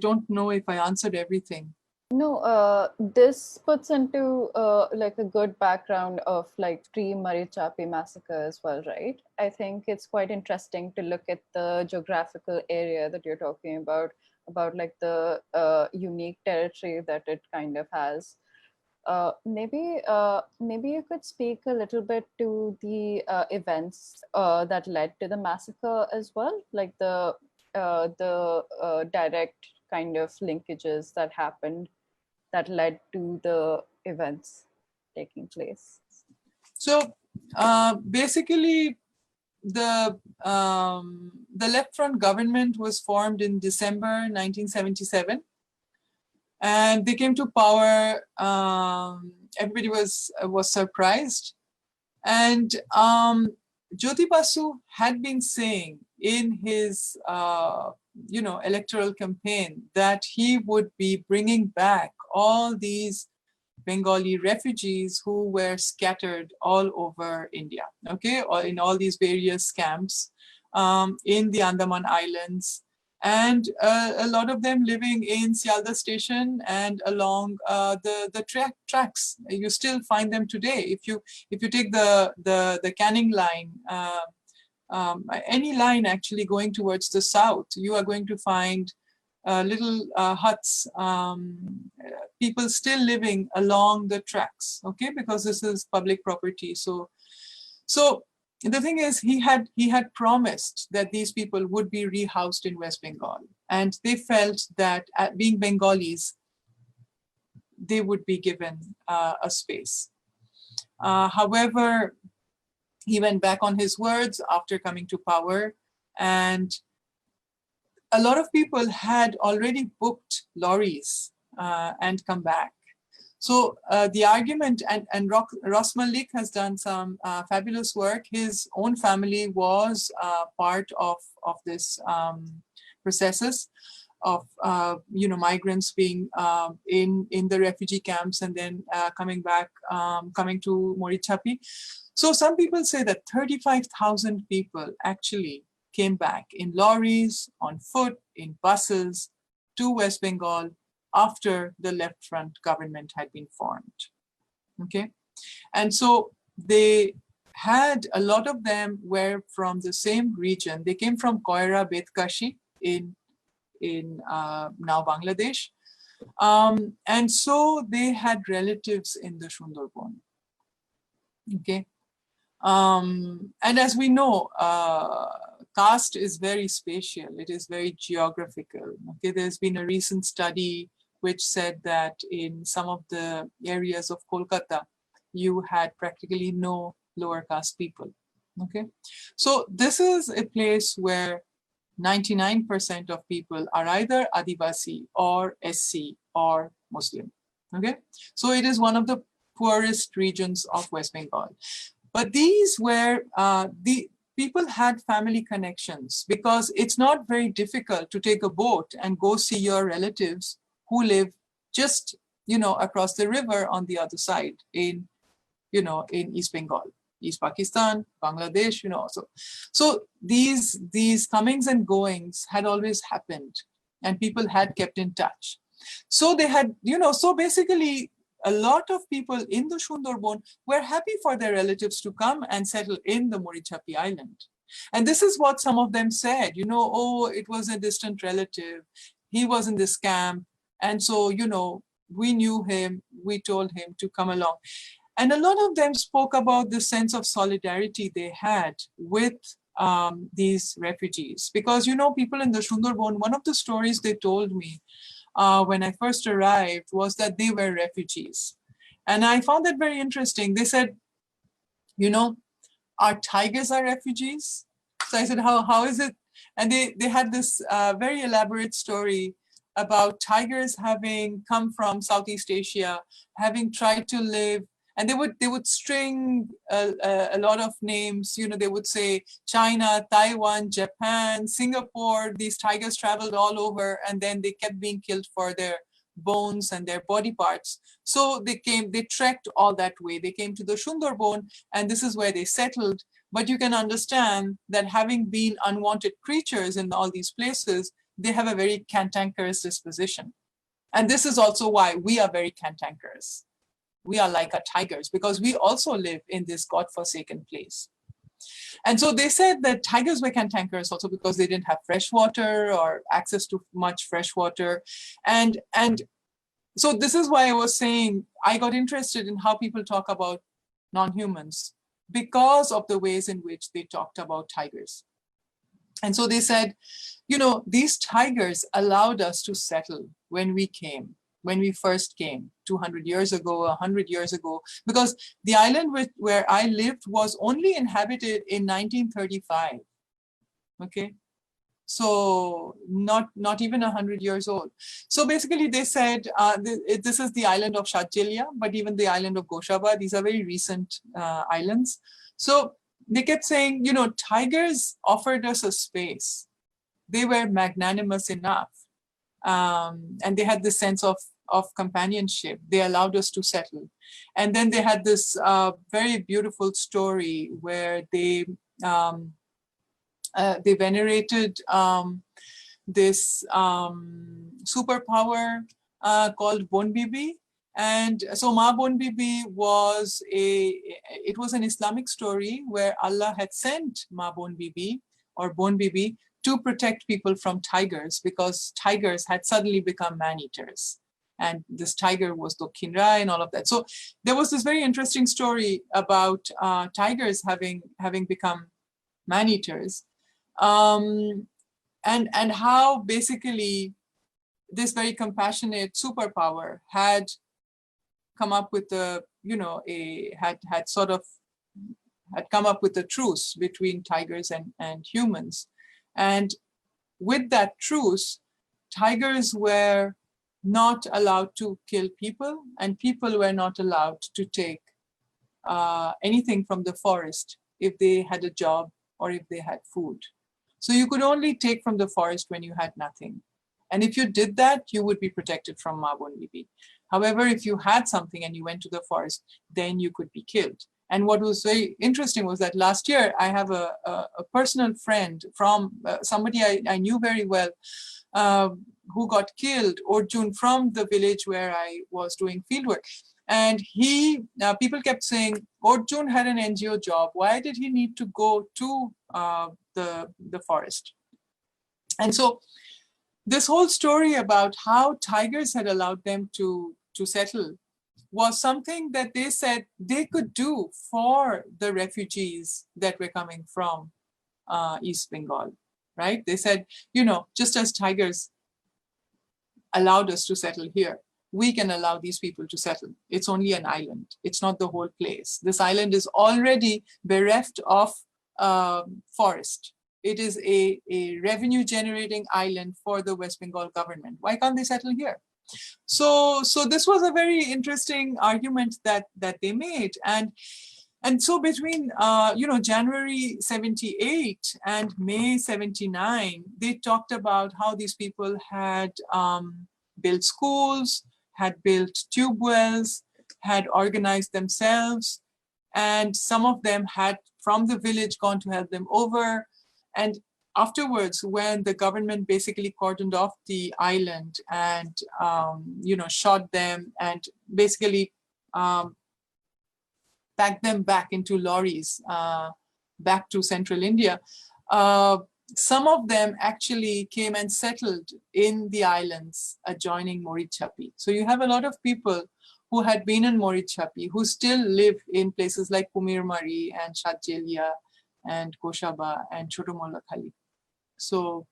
don't know if I answered everything. No, this puts into like a good background of like pre-Marichjhapi Massacre as well, right? I think it's quite interesting to look at the geographical area that you're talking about like the unique territory that it kind of has. Maybe you could speak a little bit to the events that led to the massacre as well, like the direct kind of linkages that happened that led to the events taking place. So basically, the Left Front government was formed in December 1977, and they came to power. Everybody was surprised, and Jyoti Basu had been saying in his electoral campaign that he would be bringing back all these Bengali refugees who were scattered all over India, okay, or in all these various camps in the Andaman Islands, and a lot of them living in Sialda station and along the tracks. You still find them today. If you take the Canning line, any line actually going towards the south, you are going to find little huts, people still living along the tracks, okay, because this is public property. So the thing is, he had promised that these people would be rehoused in West Bengal, and they felt that being Bengalis, they would be given a space. However, he went back on his words after coming to power, and a lot of people had already booked lorries and come back. So the argument, and Ross Malik has done some fabulous work. His own family was part of this processes of migrants being in the refugee camps and then coming back, coming to Marichjhapi. So some people say that 35,000 people actually came back in lorries, on foot, in buses to West Bengal after the Left Front government had been formed. Okay, and so they had, a lot of them were from the same region. They came from Koira Bedkashi in now Bangladesh, and so they had relatives in the Sundarban. Okay, and as we know, caste is very spatial. It is very geographical. Okay, there's been a recent study which said that in some of the areas of Kolkata, you had practically no lower caste people. Okay, so this is a place where 99% of people are either Adivasi or SC or Muslim. Okay, so it is one of the poorest regions of West Bengal. But these were, the people had family connections, because it's not very difficult to take a boat and go see your relatives who live just, across the river on the other side in East Bengal, East Pakistan, Bangladesh, So these comings and goings had always happened, and people had kept in touch. So they had, so basically a lot of people in the Sundarban were happy for their relatives to come and settle in the Marichjhapi Island. And this is what some of them said, oh, it was a distant relative. He was in this camp. And so, we knew him, we told him to come along. And a lot of them spoke about the sense of solidarity they had with these refugees. Because, people in the Sundarban, one of the stories they told me when I first arrived was that they were refugees. And I found that very interesting. They said, our tigers are refugees. So I said, how is it? And they had this very elaborate story about tigers having come from Southeast Asia, having tried to live, and they would string a lot of names. They would say China, Taiwan, Japan, Singapore. These tigers traveled all over, and then they kept being killed for their bones and their body parts. So they trekked all that way. They came to the Sundarban, and this is where they settled. But you can understand that having been unwanted creatures in all these places, they have a very cantankerous disposition. And this is also why we are very cantankerous. We are like our tigers, because we also live in this godforsaken place. And so they said that tigers were cantankerous also because they didn't have fresh water or access to much fresh water. And so this is why I was saying I got interested in how people talk about non-humans, because of the ways in which they talked about tigers. And so they said, these tigers allowed us to settle when we first came 200 years ago, 100 years ago, because the island where I lived was only inhabited in 1935. Okay. So not even 100 years old. So basically they said, this is the island of Shatjelia, but even the island of Goshaba, these are very recent islands. So they kept saying, tigers offered us a space. They were magnanimous enough. And they had this sense of companionship. They allowed us to settle. And then they had this very beautiful story where they venerated this superpower called Bon Bibi. And so Ma Bon Bibi was an Islamic story where Allah had sent Ma Bon Bibi or Bon Bibi to protect people from tigers, because tigers had suddenly become man-eaters. And this tiger was Dokhin Rai and all of that. So there was this very interesting story about tigers having become man-eaters. And how basically this very compassionate superpower had come up with had come up with a truce between tigers and humans. And with that truce, tigers were not allowed to kill people, and people were not allowed to take anything from the forest if they had a job or if they had food. So you could only take from the forest when you had nothing. And if you did that, you would be protected from Ma Bon Bibi. However, if you had something and you went to the forest, then you could be killed. And what was very interesting was that last year, I have a personal friend from somebody I knew very well, who got killed, Arjun, from the village where I was doing fieldwork. And people kept saying, Arjun had an NGO job. Why did he need to go to the forest? And so this whole story about how tigers had allowed them to settle was something that they said they could do for the refugees that were coming from East Bengal, right? They said, just as tigers allowed us to settle here, we can allow these people to settle. It's only an island. It's not the whole place. This island is already bereft of forest. It is a revenue generating island for the West Bengal government. Why can't they settle here? So this was a very interesting argument that they made. And so between January 78 and May 79, they talked about how these people had built schools, had built tube wells, had organized themselves, and some of them had from the village gone to help them over. And afterwards, when the government basically cordoned off the island and shot them and basically packed them back into lorries back to central India, some of them actually came and settled in the islands adjoining Marichjhapi. So you have a lot of people who had been in Marichjhapi who still live in places like Pumirmari and Shatjelia and Koshaba and Chotomollakhali. So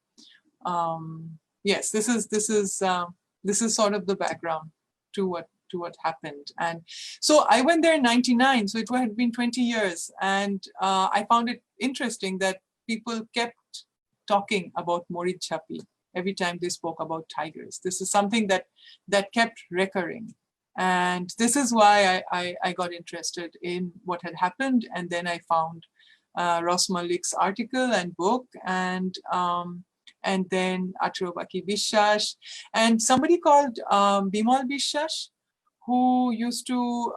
yes, this is sort of the background to what happened. And so I went there in 99, so it had been 20 years, and I found it interesting that people kept talking about Marichjhapi every time they spoke about tigers. This is something that kept recurring. And this is why I got interested in what had happened. And then I found Ross Malik's article and book, and then Atrobaki Bishas, and somebody called Bimal Bishas, who used to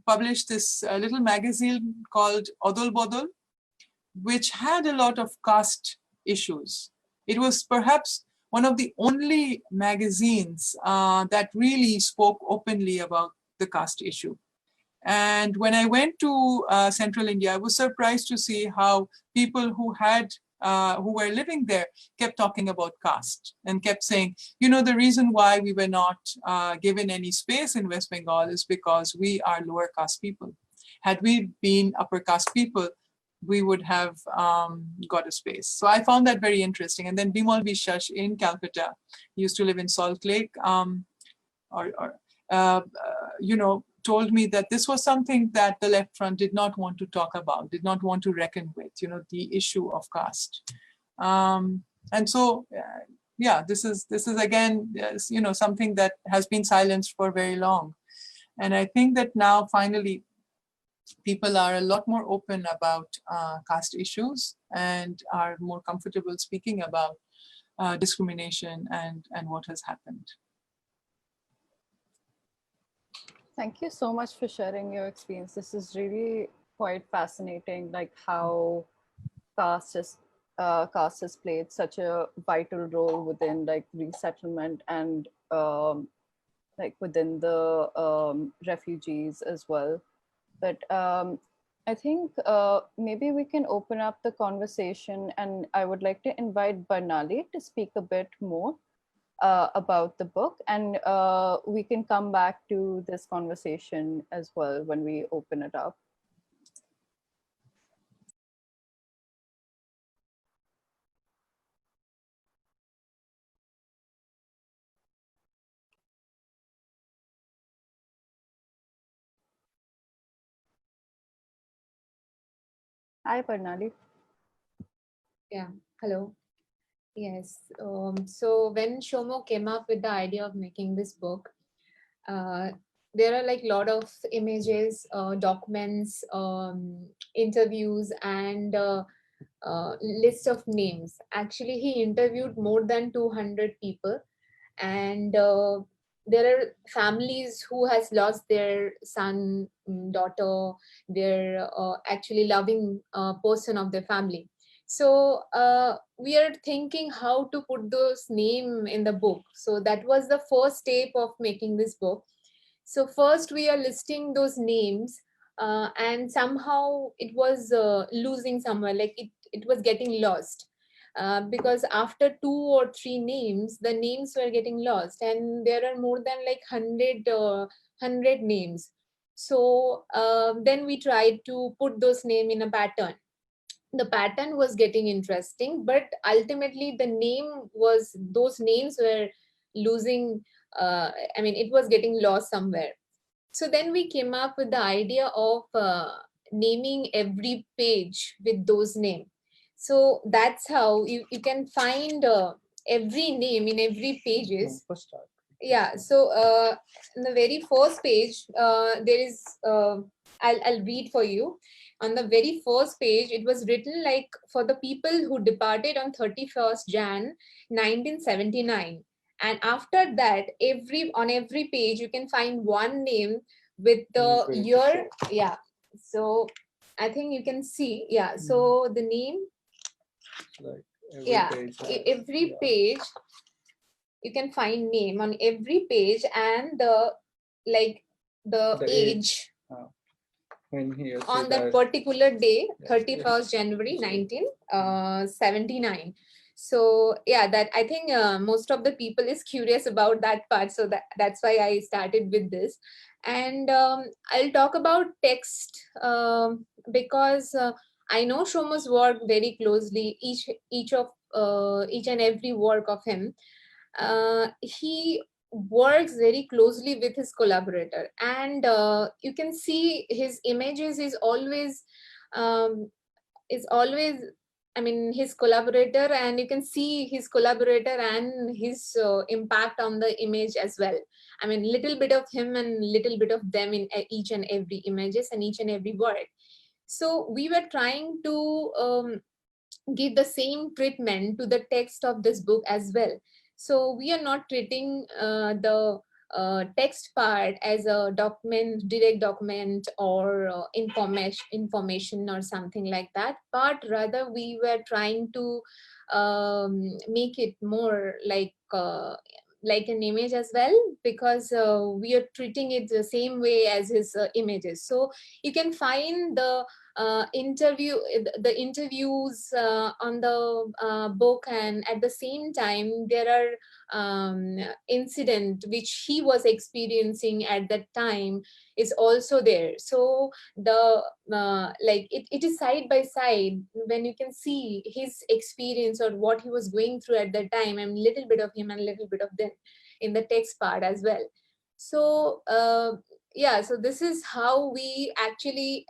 publish this little magazine called Odol Bodol, which had a lot of caste issues. It was perhaps one of the only magazines that really spoke openly about the caste issue. And when I went to Central India, I was surprised to see how people who were living there kept talking about caste and kept saying, the reason why we were not given any space in West Bengal is because we are lower caste people. Had we been upper caste people, we would have got a space. So I found that very interesting. And then Bimal Bishas in Calcutta, he used to live in Salt Lake, told me that this was something that the Left Front did not want to talk about, did not want to reckon with, the issue of caste. And so, this is again, something that has been silenced for very long. And I think that now finally people are a lot more open about caste issues and are more comfortable speaking about discrimination and what has happened. Thank you so much for sharing your experience. This is really quite fascinating, like how caste has played such a vital role within like resettlement and like within the refugees as well. But I think maybe we can open up the conversation, and I would like to invite Barnali to speak a bit more about the book, and we can come back to this conversation as well when we open it up. Hi, Barnali. Yeah, hello. Yes, so when Shomo came up with the idea of making this book, there are like a lot of images, documents, interviews, and list of names. Actually, he interviewed more than 200 people, and there are families who has lost their son, daughter, their actually loving person of their family. So we are thinking how to put those name in the book. So that was the first step of making this book. So first we are listing those names, and somehow it was losing somewhere, like it was getting lost. Because after 2 or 3 names, the names were getting lost, and there are more than like 100 names. So then we tried to put those names in a pattern. The pattern was getting interesting, but ultimately those names were losing. It was getting lost somewhere. So then we came up with the idea of naming every page with those names. So that's how you can find every name in every pages. First start. Yeah, so in the very first page, there is, I'll read for you. On the very first page, it was written like, for the people who departed on 31st Jan 1979. And after that, on every page, you can find one name with the year. Yeah, so I think you can see. Yeah, so the name. Like every page you can find name on every page, and the age when he on that particular day, Yes, 31st January 1979. So yeah, that I think most of the people is curious about that part, so that's why I started with this. And I'll talk about text because I know Shomo's work very closely, each and every work of him. He works very closely with his collaborator, and you can see his images is always I mean, his collaborator, and you can see his collaborator and his impact on the image as well. I mean, little bit of him and little bit of them in each and every images and each and every work. So we were trying to give the same treatment to the text of this book as well. So we are not treating the text part as a document, direct document, or information or something like that, but rather we were trying to make it more like an image as well, because we are treating it the same way as his images. So you can find the interviews on the book, and at the same time there are incident which he was experiencing at that time is also there. So the it is side by side, when you can see his experience or what he was going through at that time, and little bit of him and little bit of them in the text part as well. So yeah, so this is how we actually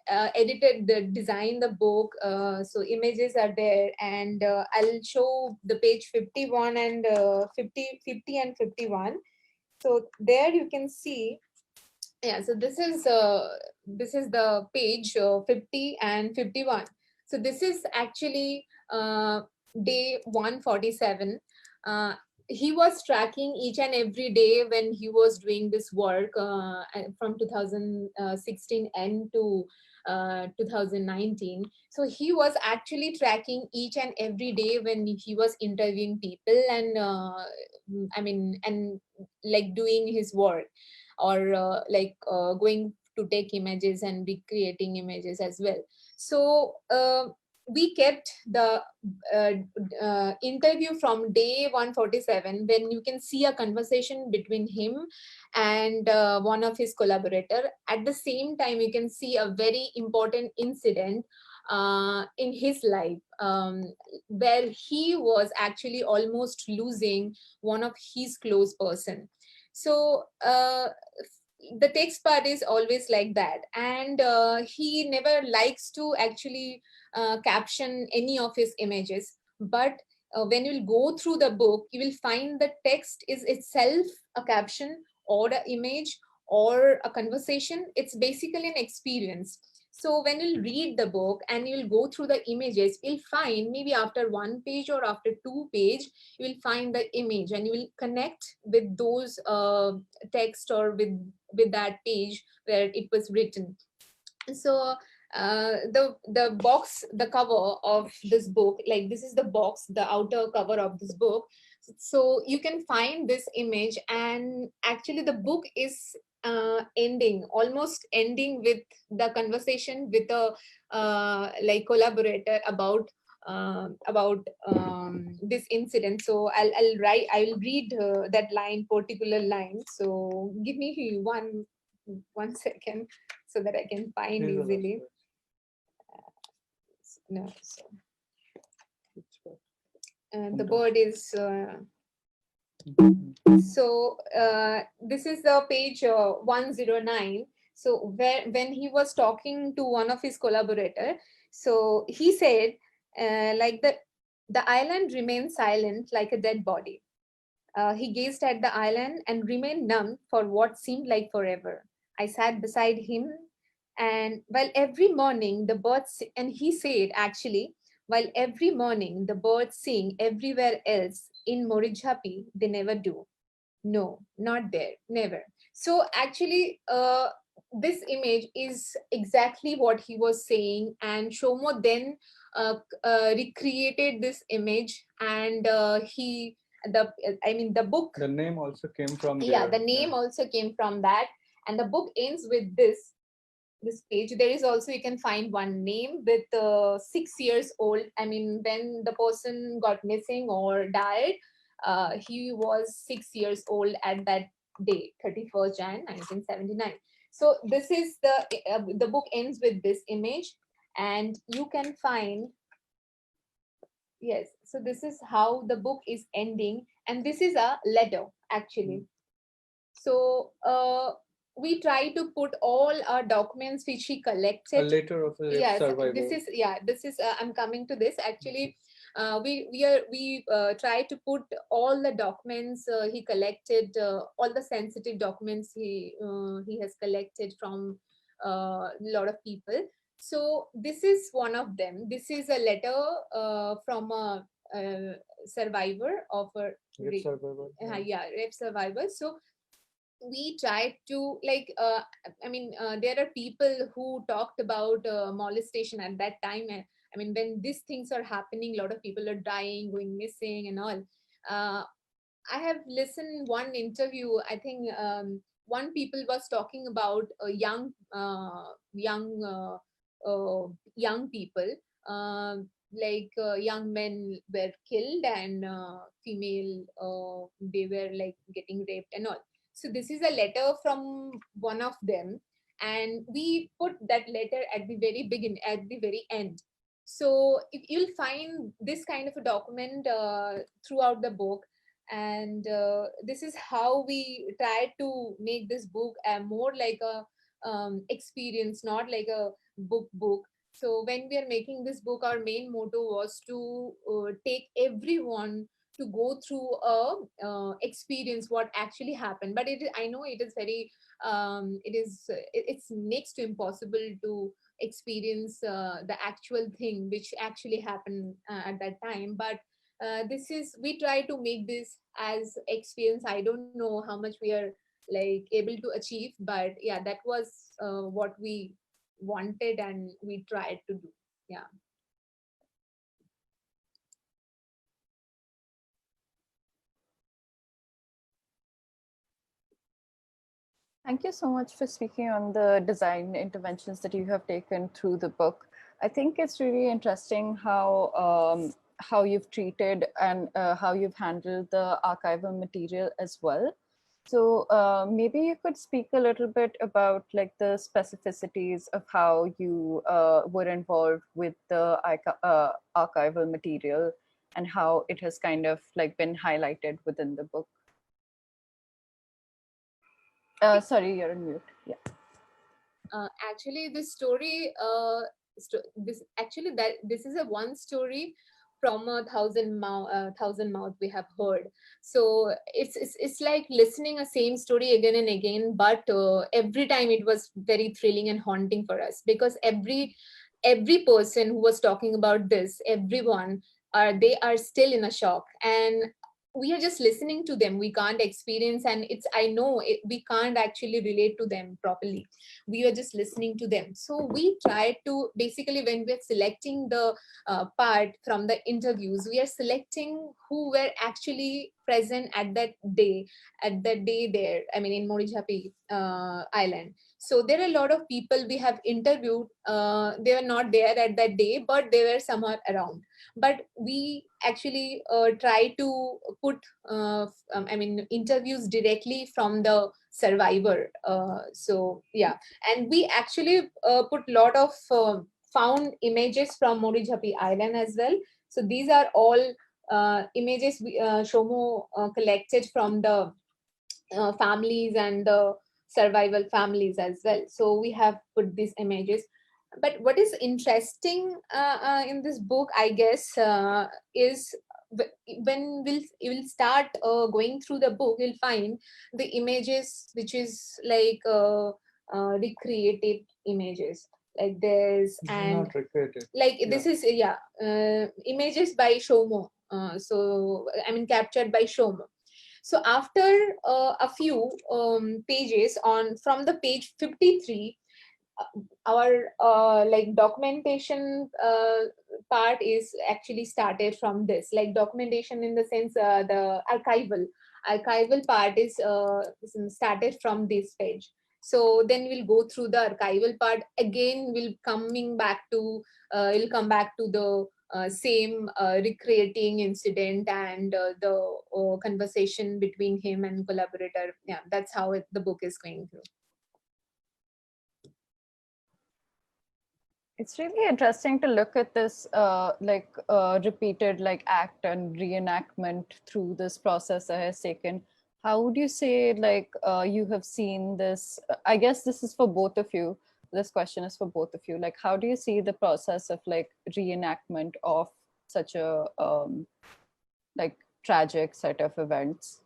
designed the book. So images are there, and I'll show the page 51 and 50 and 51. So there you can see. Yeah, so this is the page 50 and 51. So this is actually day 147. He was tracking each and every day when he was doing this work from 2016 end to 2019. So he was actually tracking each and every day when he was interviewing people, and and like doing his work, or going to take images and be creating images as well. So we kept the interview from day 147, when you can see a conversation between him and one of his collaborator. At the same time, you can see a very important incident in his life, where he was actually almost losing one of his close person. So the text part is always like that, and he never likes to actually caption any of his images. But when you will go through the book, you will find the text is itself a caption or an image or a conversation. It's basically an experience. So when you'll read the book and you'll go through the images, you'll find maybe after one page or after two page, you will find the image, and you will connect with those text or with that page where it was written. So the box, the cover of this book, like this is the box, the outer cover of this book. So you can find this image, and actually the book is almost ending with the conversation with a collaborator about this incident. So I'll read that particular line. So give me one second so that I can find easily. No, so the bird is so this is the page 109. So when he was talking to one of his collaborator, so he said like The island remained silent like a dead body. He gazed at the island and remained numb for what seemed like forever. I sat beside him, and while every morning the birds, and he said actually, while every morning the birds sing everywhere else, in Marichjhapi, they never do. No, not there, never. So actually, this image is exactly what he was saying, and Shomo then recreated this image, and he the I mean the book. The name also came from there. Yeah, the name also came from that, and the book ends with this page. There is also, you can find one name with 6 years old. I mean, when the person got missing or died, he was 6 years old at that day, 31st Jan 1979. So this is the book ends with this image, and you can find, yes, so this is how the book is ending, and this is a letter actually. So we try to put all our documents which he collected. A letter of a Yes, survivor. this is I'm coming to this actually. We try to put all the documents he collected, all the sensitive documents he has collected from a lot of people. So this is one of them. This is a letter from a survivor of a Rape survivor. rape survivor. So we tried to like there are people who talked about molestation at that time. I mean, when these things are happening, a lot of people are dying, going missing and all. I have listened one interview, I think one people was talking about young people, young men were killed, and female they were like getting raped and all. So this is a letter from one of them, and we put that letter at the very beginning, at the very end. So if you'll find this kind of a document throughout the book, and this is how we try to make this book more like a experience, not like a book. So when we are making this book, our main motto was to take everyone to go through a experience what actually happened. But I know it is very it's next to impossible to experience the actual thing which actually happened at that time. But this is, we try to make this as experience. I don't know how much we are like able to achieve, but yeah, that was what we wanted and we tried to do. Yeah. Thank you so much for speaking on the design interventions that you have taken through the book. I think it's really interesting how you've treated and how you've handled the archival material as well. So maybe you could speak a little bit about like the specificities of how you were involved with the archival material and how it has kind of like been highlighted within the book. Sorry, you're on mute. Yeah. Actually, this story, this is a one story from a thousand mouth we have heard. So it's like listening a same story again and again, but every time it was very thrilling and haunting for us, because every person who was talking about this, everyone they are still in a shock, and we are just listening to them. We can't experience, and I know we can't actually relate to them properly. We are just listening to them. So we try to basically, when we're selecting the part from the interviews, we are selecting who were actually present at that day there, I mean, in Marichjhapi island. So there are a lot of people we have interviewed. They were not there at that day, but they were somewhere around. But we actually try to put interviews directly from the survivor. So yeah, and we actually put a lot of found images from Marichjhapi island as well. So these are all images Shomo collected from the families and the survival families as well. So we have put these images. But what is interesting in this book, I guess, is when you will start going through the book, you'll find the images which is like recreated images, like this, and Not recreated. like Yeah. this is images by Shomo. So I mean captured by Shomo. So after a few pages on from the page 53, our like documentation part is actually started from this, like documentation in the sense the archival part is started from this page. So then we'll go through the archival part again, we'll come back to the same recreating incident and the conversation between him and collaborator. Yeah, that's how the book is going through. It's really interesting to look at this repeated like act and reenactment through this process that has taken. How would you say like you have seen this? I guess this is for both of you. This question is for both of you. Like, how do you see the process of like reenactment of such a like tragic set of events?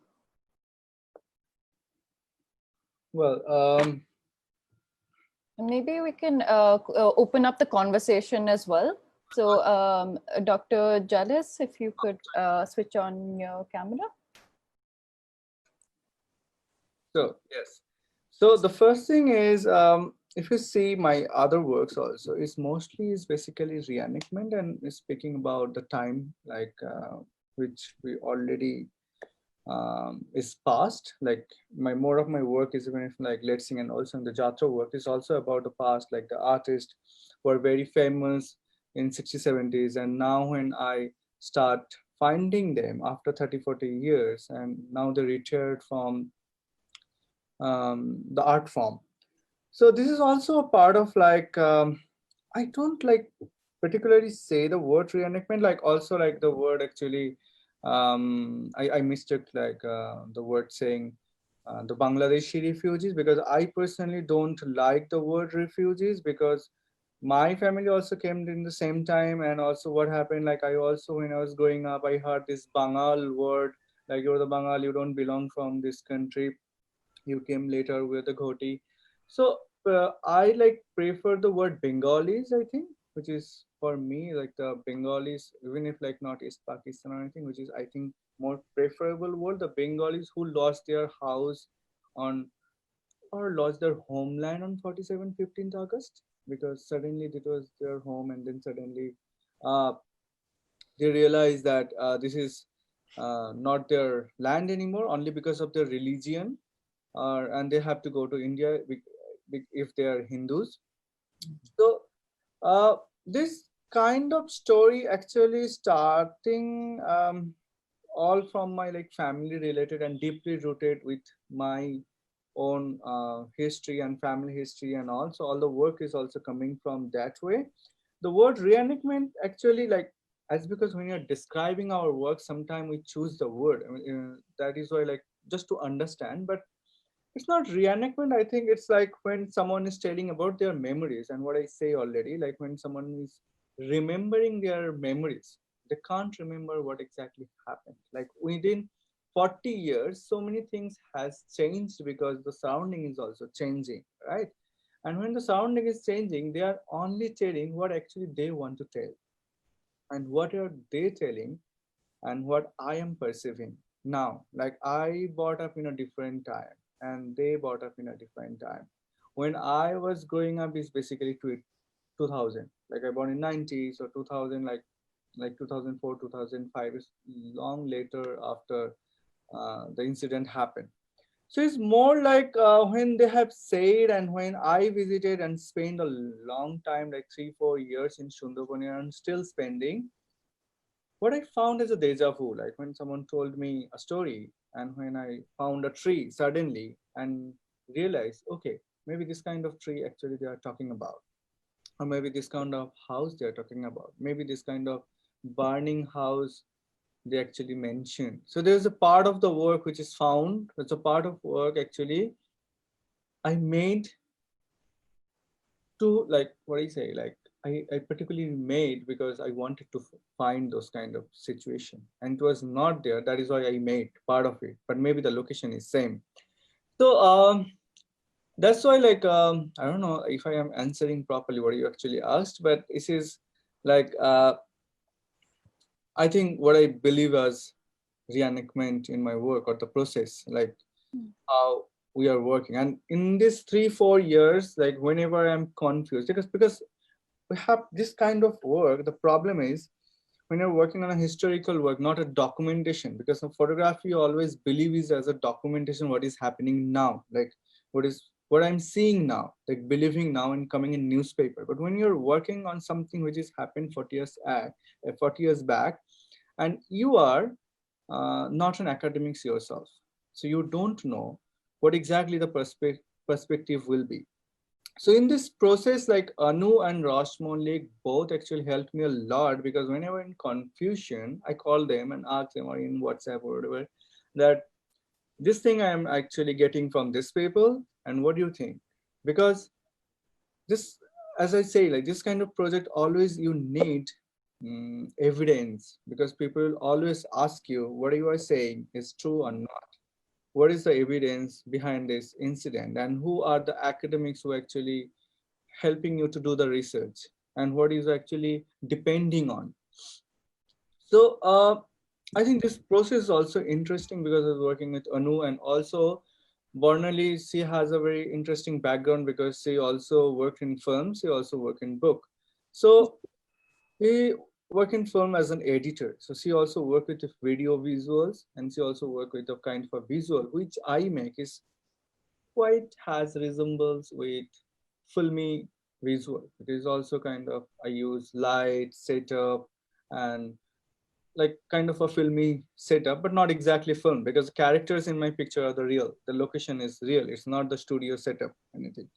Well, Maybe we can open up the conversation as well. So, Dr. Jalais, if you could switch on your camera. so yes. So the first thing is, if you see my other works also, is basically reenactment and is speaking about the time like which we already is past. Like more of my work is even if like let's sing and also in the Jatra work is also about the past, like the artists were very famous in 60s, 70s, and now when I start finding them after 30-40 years and now they retired from the art form. So this is also a part of like I don't like particularly say the word reenactment, like also like the word actually I mistook like the word saying the Bangladeshi refugees, because I personally don't like the word refugees because my family also came in the same time. And also what happened, like I also when I was growing up I heard this Bangal word, like you're the Bangal, you don't belong from this country, you came later with the Ghoti. So I like prefer the word Bengalis, I think, which is for me like the Bengalis, even if like not East Pakistan or anything, which is I think more preferable word. The Bengalis who lost their house on or lost their homeland on 15th August, because suddenly it was their home and then suddenly uh, they realized that this is not their land anymore only because of their religion, and they have to go to India if they are Hindus. So this kind of story actually starting all from my like family related and deeply rooted with my own history and family history, and also all the work is also coming from that way. The word reenactment actually like as because when you're describing our work sometimes we choose the word. I mean, that is why like just to understand, but it's not reenactment. I think it's like when someone is telling about their memories, and what I say already, like when someone is remembering their memories, they can't remember what exactly happened. Like within 40 years, so many things has changed because the surrounding is also changing, right? And when the surrounding is changing, they are only telling what actually they want to tell. And what are they telling and what I am perceiving now. Like I brought up in a different time and they brought up in a different time. When I was growing up is basically 2000. Like I born in 90s or 2000, like 2004, 2005 is long later after the incident happened. So it's more like when they have said, and when I visited and spent a long time, like 3-4 years in Sundarban, and still spending, what I found is a deja vu, like when someone told me a story and when I found a tree suddenly and realized, okay, maybe this kind of tree actually they are talking about, or maybe this kind of house they are talking about, maybe this kind of burning house they actually mentioned. So there's a part of the work which is found, it's a part of work actually I made to like what I say, like I particularly made because I wanted to find those kind of situation, and it was not there. That is why I made part of it, but maybe the location is same. So that's why like I don't know if I am answering properly what you actually asked, but this is like I think what I believe as reenactment in my work or the process, like how we are working. And in this 3-4 years, like whenever I'm confused, because we have this kind of work, the problem is when you're working on a historical work, not a documentation, because of photography you always believe is as a documentation what is happening now, like what I'm seeing now, like believing now and coming in newspaper. But when you're working on something which has happened 40 years back, and you are not an academics yourself, so you don't know what exactly the perspective will be. So in this process, like Anu and Rashmon both actually helped me a lot, because whenever in confusion, I call them and ask them, or in WhatsApp or whatever, that this thing I am actually getting from this paper, and what do you think? Because this, as I say, like this kind of project, always you need evidence, because people always ask you what you are saying is true or not. What is the evidence behind this incident, and who are the academics who actually helping you to do the research, and what is actually depending on. So I think this process is also interesting because I was working with Anu, and also Barnali, she has a very interesting background because she also worked in film, she also worked in book. So she worked in film as an editor. So she also worked with the video visuals, and she also worked with a kind of a visual, which I make is quite has resembles with filmy visual. It is also kind of, I use light setup and like kind of a filmy setup, but not exactly film, because the characters in my picture are the real. The location is real. It's not the studio setup, anything.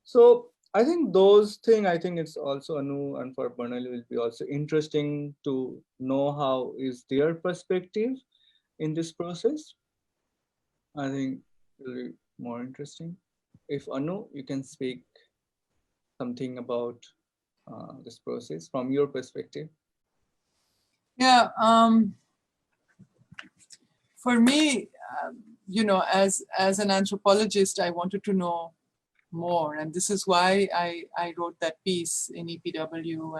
So I think those things, I think it's also Anu and for Barnali will be also interesting to know how is their perspective in this process. I think it will be more interesting. If Anu, you can speak something about this process from your perspective. Yeah, for me, you know, as an anthropologist, I wanted to know more, and this is why I wrote that piece in EPW,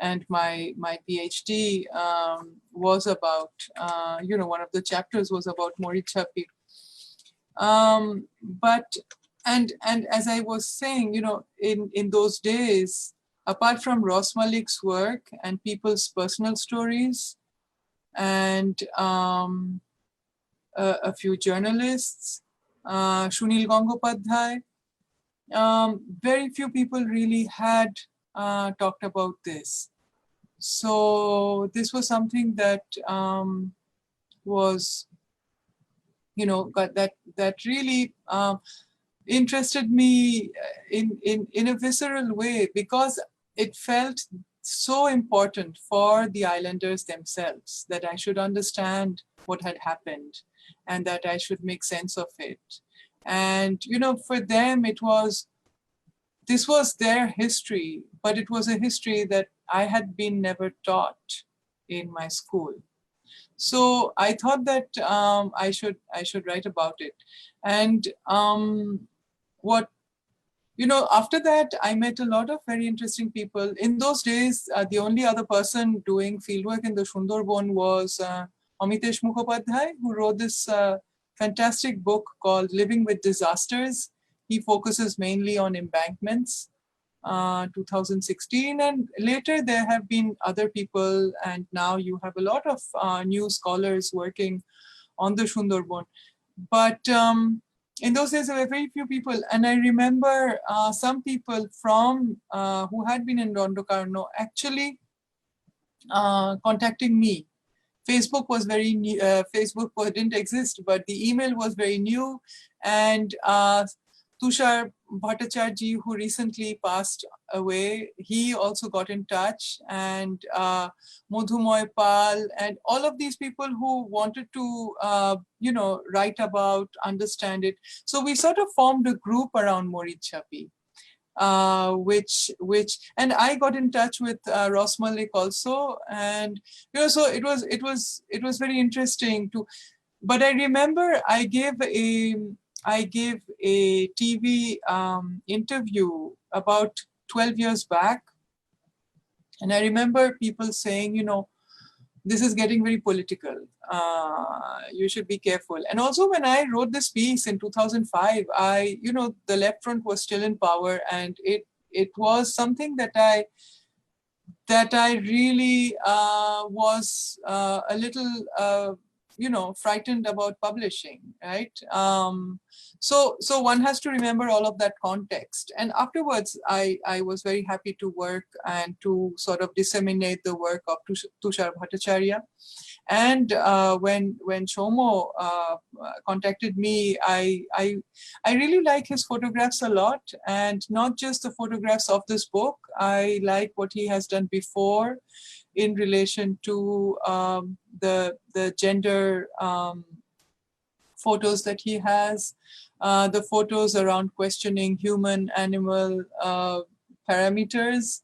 and my PhD was about, you know, one of the chapters was about Marichjhapi. But and as I was saying, you know, in those days, apart from Ross Malik's work and people's personal stories, and a few journalists, Sunil Gangopadhyay, very few people really had talked about this. So this was something that was, you know, that really interested me in a visceral way, because it felt so important for the islanders themselves that I should understand what had happened and that I should make sense of it. And, you know, for them, this was their history, but it was a history that I had been never taught in my school. So I thought that I should write about it. And you know, after that, I met a lot of very interesting people. In those days, the only other person doing fieldwork in the Sundarban was Amitesh Mukhopadhyay, who wrote this fantastic book called Living with Disasters. He focuses mainly on embankments, 2016. And later there have been other people, and now you have a lot of new scholars working on the Sundarban. But in those days, there were very few people. And I remember some people from who had been in Rondokarno actually contacting me. Facebook was very new, Facebook didn't exist, but the email was very new. And Tushar Bhattacharya, who recently passed away, he also got in touch, and Madhumoy Pal, and all of these people who wanted to, you know, write about, understand it. So we sort of formed a group around Marichjhapi. which and I got in touch with Ross Malik also, and so it was very interesting to. But I remember I gave a TV interview about 12 years back, and I remember people saying, this is getting very political. You should be careful. And also when I wrote this piece in 2005, the left front was still in power, and it was something that I really was a little, frightened about publishing, right? So one has to remember all of that context. And afterwards, I was very happy to work and to sort of disseminate the work of Tushar Bhattacharya. And when Shomo contacted me, I really like his photographs a lot, and not just the photographs of this book. I like what he has done before in relation to the gender photos that he has, the photos around questioning human-animal parameters.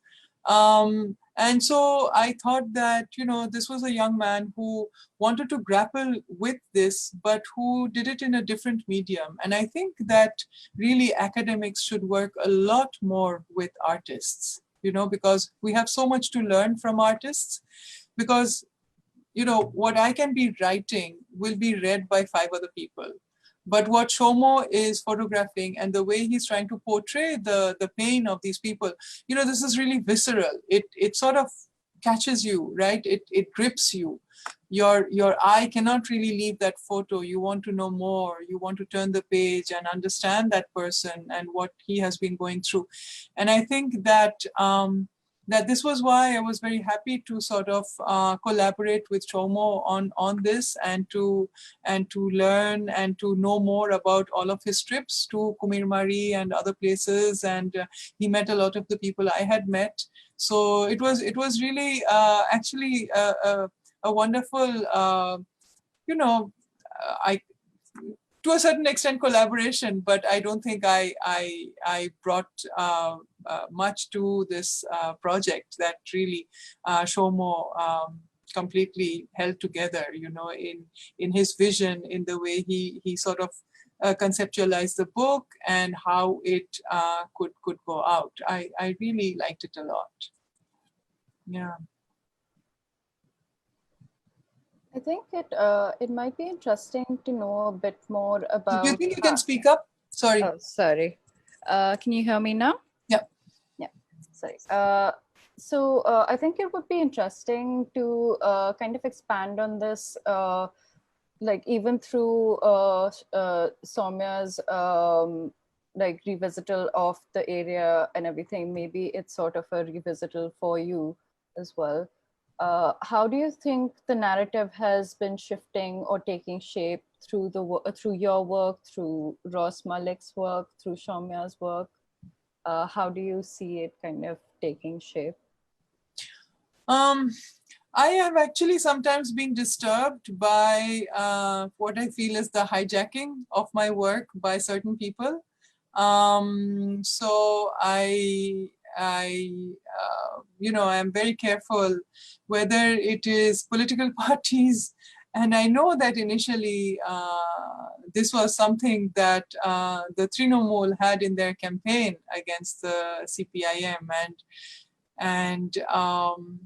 And so I thought that, this was a young man who wanted to grapple with this, but who did it in a different medium. And I think that really academics should work a lot more with artists, because we have so much to learn from artists, because, what I can be writing will be read by 5 other people. But what Shomo is photographing and the way he's trying to portray the pain of these people, this is really visceral. It sort of catches you, right? It grips you. Your eye cannot really leave that photo. You want to know more. You want to turn the page and understand that person and what he has been going through. And I think that that this was why I was very happy to sort of collaborate with Shomo on this, and to learn and to know more about all of his trips to Kumirmari and other places. And he met a lot of the people I had met. So it was really actually a wonderful, to a certain extent collaboration, but I don't think I brought much to this project that really Shomo completely held together, in his vision, in the way he sort of conceptualized the book and how it could go out. I really liked it a lot. Yeah. I think it might be interesting to know a bit more about. Do you think you can speak up? Sorry. Oh, sorry. Can you hear me now? Yeah. Yeah. Sorry. So I think it would be interesting to kind of expand on this, like even through Soumya's like revisital of the area and everything. Maybe it's sort of a revisital for you as well. How do you think the narrative has been shifting or taking shape through your work, through Ross Malik's work, through Soumya's work? How do you see it kind of taking shape? I have actually sometimes been disturbed by what I feel is the hijacking of my work by certain people. So I am very careful whether it is political parties. And I know that initially this was something that the Trinamool had in their campaign against the CPIM. And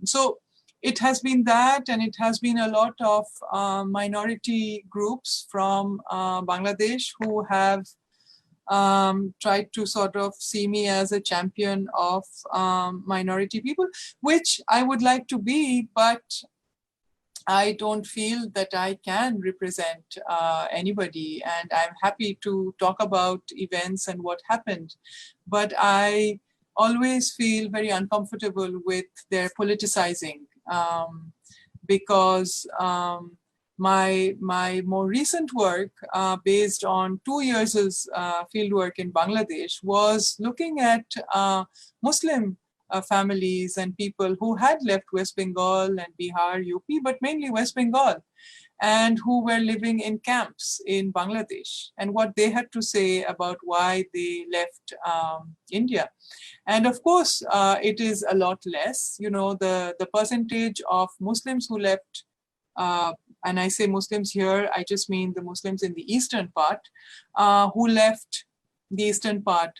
so it has been that, and it has been a lot of minority groups from Bangladesh who have tried to sort of see me as a champion of minority people, which I would like to be, but I don't feel that I can represent anybody. And I'm happy to talk about events and what happened, but I always feel very uncomfortable with their politicizing, because my more recent work, based on 2 years' fieldwork in Bangladesh, was looking at Muslim families and people who had left West Bengal and Bihar, UP, but mainly West Bengal. and who were living in camps in Bangladesh, and what they had to say about why they left India. And of course, it is a lot less. You know, the percentage of Muslims who left, and I say Muslims here, I just mean the Muslims in the eastern part, who left the eastern part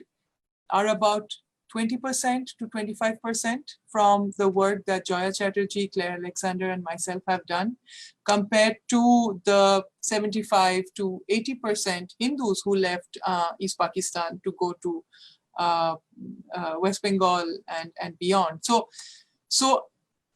are about 20% to 25% from the work that Joya Chatterjee, Claire Alexander, and myself have done, compared to the 75 to 80% Hindus who left East Pakistan to go to West Bengal and beyond. So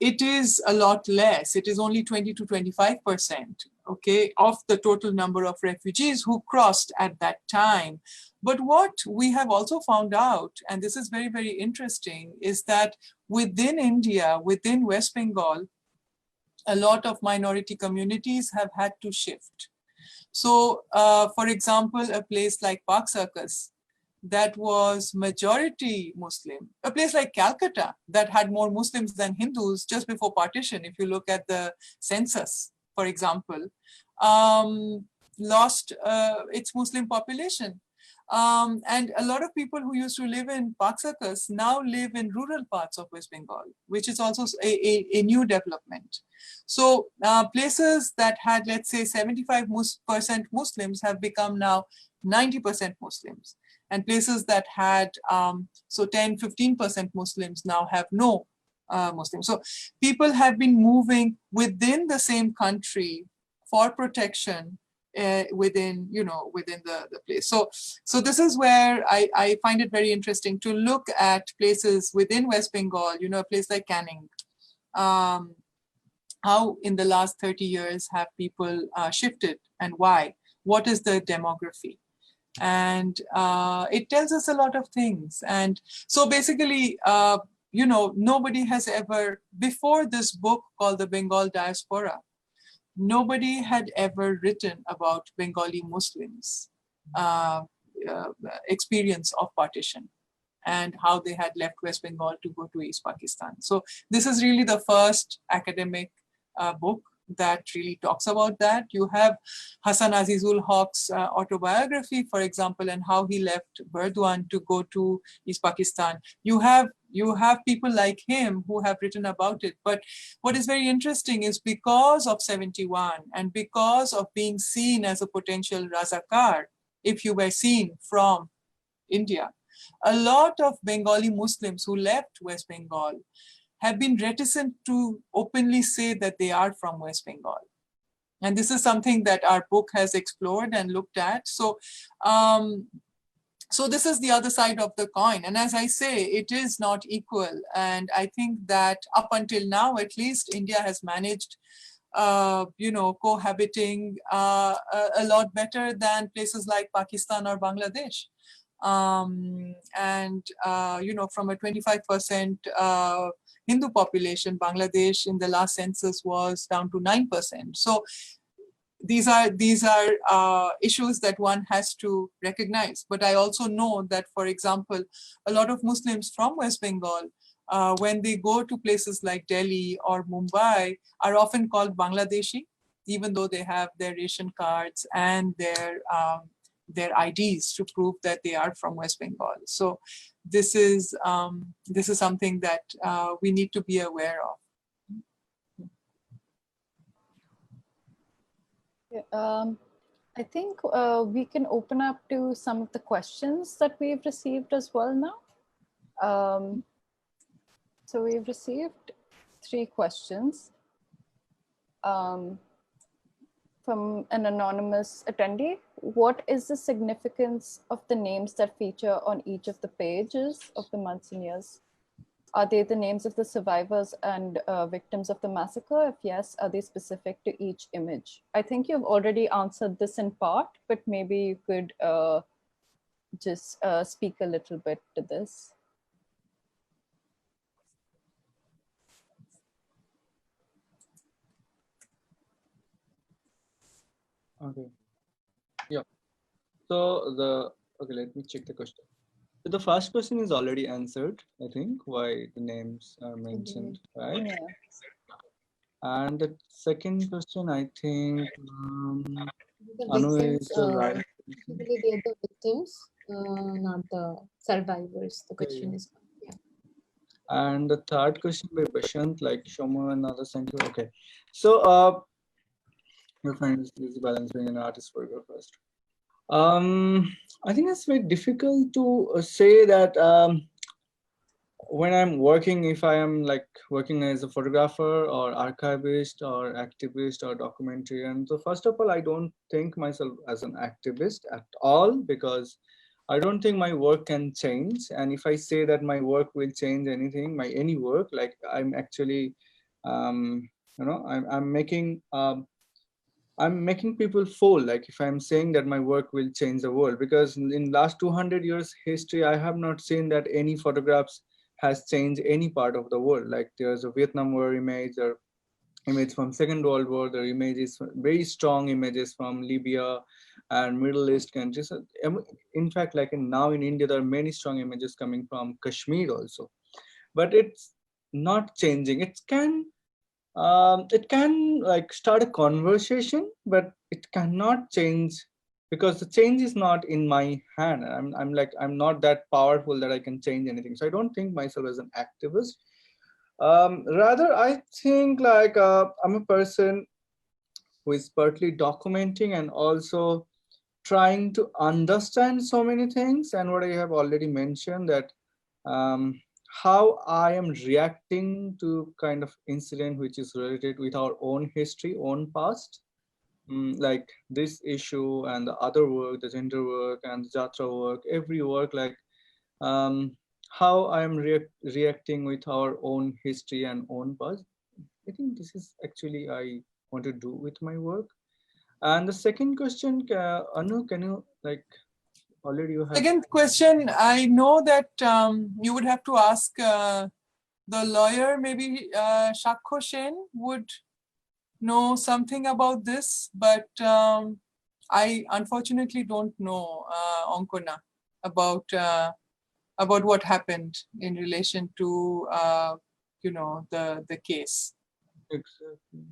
it is a lot less. It is only 20 to 25%, okay, of the total number of refugees who crossed at that time. But what we have also found out, and this is very, very interesting, is that within India, within West Bengal, a lot of minority communities have had to shift. So, for example, a place like Park Circus, that was majority Muslim, a place like Calcutta that had more Muslims than Hindus just before partition, if you look at the census, for example, lost its Muslim population. And a lot of people who used to live in Park Circus now live in rural parts of West Bengal, which is also a new development. So places that had, let's say, 75% Muslims have become now 90% Muslims. And places that had, so 10, 15% Muslims now have no Muslims. So people have been moving within the same country for protection within, you know, within the place. So this is where I find it very interesting to look at places within West Bengal, you know, a place like Canning. How in the last 30 years have people shifted and why? What is the demography? And it tells us a lot of things. And so basically, you know, nobody has ever, before this book called The Bengal Diaspora, nobody had ever written about Bengali Muslims' experience of partition and how they had left West Bengal to go to East Pakistan. So this is really the first academic book that really talks about that. You have Hassan Azizul Haq's autobiography, for example, and how he left Burdwan to go to East Pakistan. You have people like him who have written about it. But what is very interesting is because of 71 and because of being seen as a potential Razakar, if you were seen from India, a lot of Bengali Muslims who left West Bengal have been reticent to openly say that they are from West Bengal. And this is something that our book has explored and looked at. So, so this is the other side of the coin. And as I say, it is not equal. And I think that up until now, at least, India has managed you know, cohabiting a lot better than places like Pakistan or Bangladesh. You know, from a 25% Hindu population, Bangladesh in the last census was down to 9%. So these are issues that one has to recognize. But I also know that, for example, a lot of Muslims from West Bengal, when they go to places like Delhi or Mumbai, are often called Bangladeshi, even though they have their ration cards and their IDs to prove that they are from West Bengal. So this is something that we need to be aware of. I think we can open up to some of the questions that we've received as well now. So we've received 3 questions from an anonymous attendee. What is the significance of the names that feature on each of the pages of the months and years? Are they the names of the survivors and victims of the massacre? If yes, are they specific to each image? I think you've already answered this in part, but maybe you could just speak a little bit to this. Okay. Yeah. So let me check the question. So the first question is already answered, I think, why the names are mentioned, right? Yeah. And the second question, I think The Anu victims, is the right person. basically they're the victims, not the survivors. The Yeah, yeah. question is, yeah. And the third question by Bashant, like Shoma and others, thank you. Okay. So your friend is balance being an artist for your first. I think it's very difficult to say that when I'm working, if I am like working as a photographer or archivist or activist or documentarian. So first of all, I don't think myself as an activist at all, because I don't think my work can change. And if I say that my work will change anything, my any work, like I'm actually, I'm making people fool. Like if I'm saying that my work will change the world, because in last 200 years history, I have not seen that any photographs has changed any part of the world. Like there's a Vietnam War image or image from Second World War. There are images, very strong images from Libya and Middle East countries. In fact, like now in India, there are many strong images coming from Kashmir also. But it's not changing. It can like start a conversation, but it cannot change, because the change is not in my hand. I'm not that powerful that I can change anything. So I don't think myself as an activist. Rather, I think like I'm a person who is partly documenting and also trying to understand so many things. And what I have already mentioned, that um, how I am reacting to kind of incident which is related with our own history, own past, like this issue and the other work, the gender work and the jatra work, every work, like um, how I am reacting with our own history and own past. I think this is actually I want to do with my work. And the second question, Anu, can you like already you have. Second question, I know that you would have to ask the lawyer, maybe Shakho Sen would know something about this, but I unfortunately don't know, Onkona, about what happened in relation to the case. Exactly.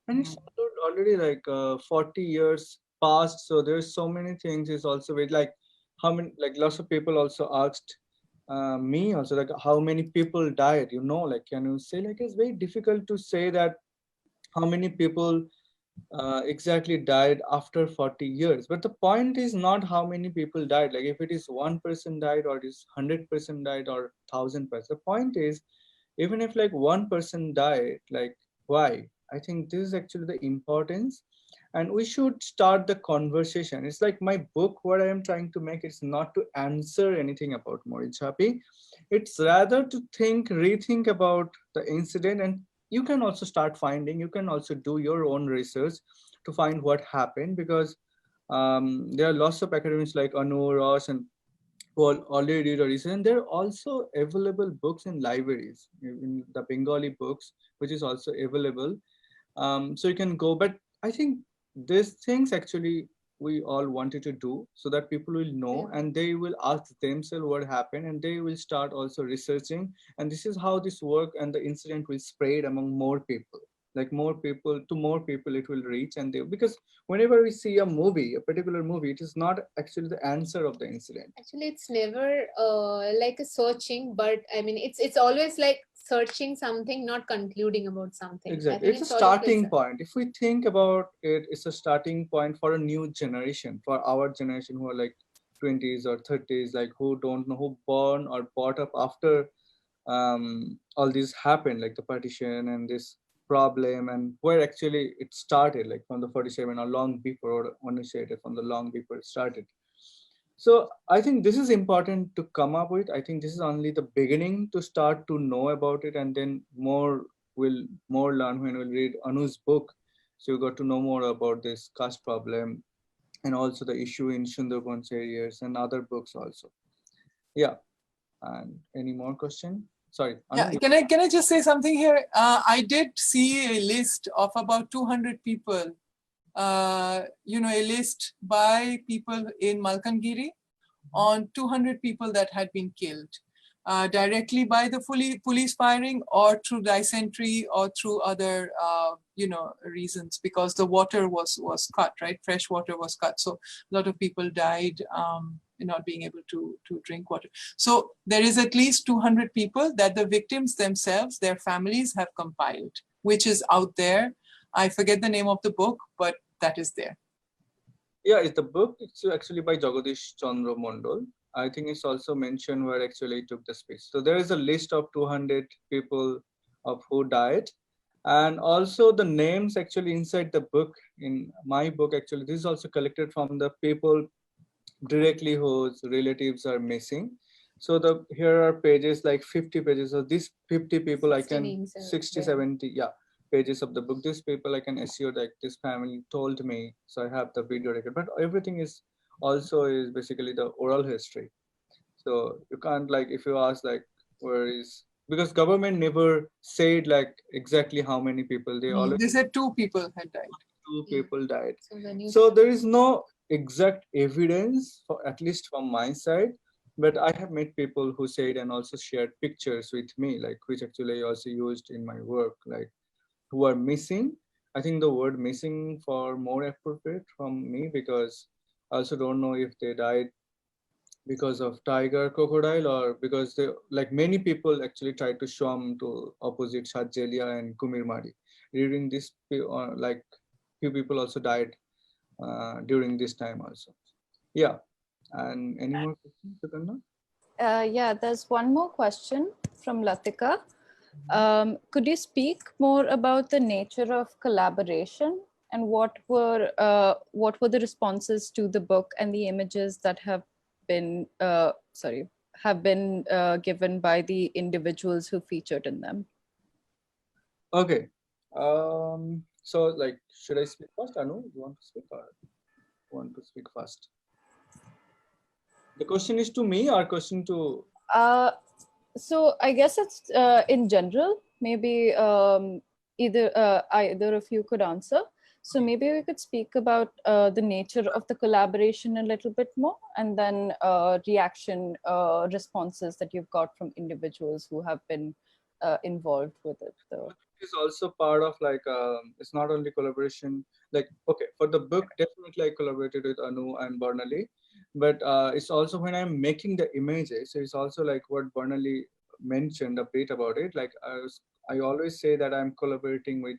And it's already like 40 years past, so there's so many things. Is also with like how many, like lots of people also asked me also, like how many people died, like can you say, like it's very difficult to say that how many people exactly died after 40 years. But the point is not how many people died, like if it is 1% died or it is 100% died or 1,000%. The point is, even if like 1% died, like why? I think this is actually the importance, and we should start the conversation. It's like my book, what I am trying to make is not to answer anything about Marichjhapi. It's rather to rethink about the incident, and you can also start finding, you can also do your own research to find what happened, because there are lots of academics like Anu, Ross, and who already did a research. And there are also available books in libraries, in the Bengali books, which is also available. So you can go, but I think these things actually we all wanted to do so that people will know, Yeah. and they will ask themselves what happened, and they will start also researching. And this is how this work and the incident will spread among more people, like more people, to more people it will reach. And they, because whenever we see a movie, a particular movie, it is not actually the answer of the incident. Actually, it's never like a searching, but I mean, it's always like searching something, not concluding about something. I Exactly. think It's a it's always like starting point. If we think about it, it's a starting point for a new generation, for our generation who are like 20s or 30s, like who don't know, who born or brought up after all this happened, like the partition and this problem, and where actually it started, like from the 47 or long before, or when you say it from the long before it started. So I think this is important to come up with. I think this is only the beginning to start to know about it, and then more learn when we'll read Anu's book. So you got to know more about this caste problem and also the issue in Sundarbans areas and other books also. Yeah. And any more question? Sorry, Yeah, Anu. can I just say something here? I did see a list of about 200 people, a list by people in Malkangiri on 200 people that had been killed. directly by the police firing or through dysentery or through other, reasons, because the water was cut, right? Fresh water was cut. So a lot of people died in not being able to drink water. So there is at least 200 people that the victims themselves, their families have compiled, which is out there. I forget the name of the book, but that is there. Yeah, it's the book. It's actually by Jagadish Chandra Mondal. I think it's also mentioned where actually he took the speech. So there is a list of 200 people of who died. And also the names actually inside the book, in my book, actually, this is also collected from the people directly whose relatives are missing. So here are pages, like 50 pages. So these 50 people, I can 60, 70, yeah, pages of the book. These people I can assure that this family told me. So I have the video record, but everything is also is basically the oral history. So you can't, like, if you ask like where is, because government never said like exactly how many people. They said 2 people had died. 2 people died. So there is no exact evidence, for at least from my side, but I have met people who said and also shared pictures with me, like which actually I also used in my work, like who are missing. I think the word missing for more appropriate from me, because I also don't know if they died because of tiger, crocodile, or because they, like many people actually tried to swim to opposite Shadjelia and Kumirmari. During this, like few people also died during this time also. Yeah. And any more questions, Sukanya? Yeah, there's one more question from Latika. Could you speak more about the nature of collaboration and what were the responses to the book and the images that have been given by the individuals who featured in them? Okay. So like, should I speak first? Anu, you want to speak or want to speak first? The question is to me or question to? So I guess it's in general. Maybe either of you could answer. So maybe we could speak about the nature of the collaboration a little bit more, and then reaction responses that you've got from individuals who have been involved with it. So Is also part of like it's not only collaboration. Like, okay, for the book, definitely I collaborated with Anu and Barnali, but it's also when I'm making the images, it's also like what Barnali mentioned a bit about it. Like I always say that I'm collaborating with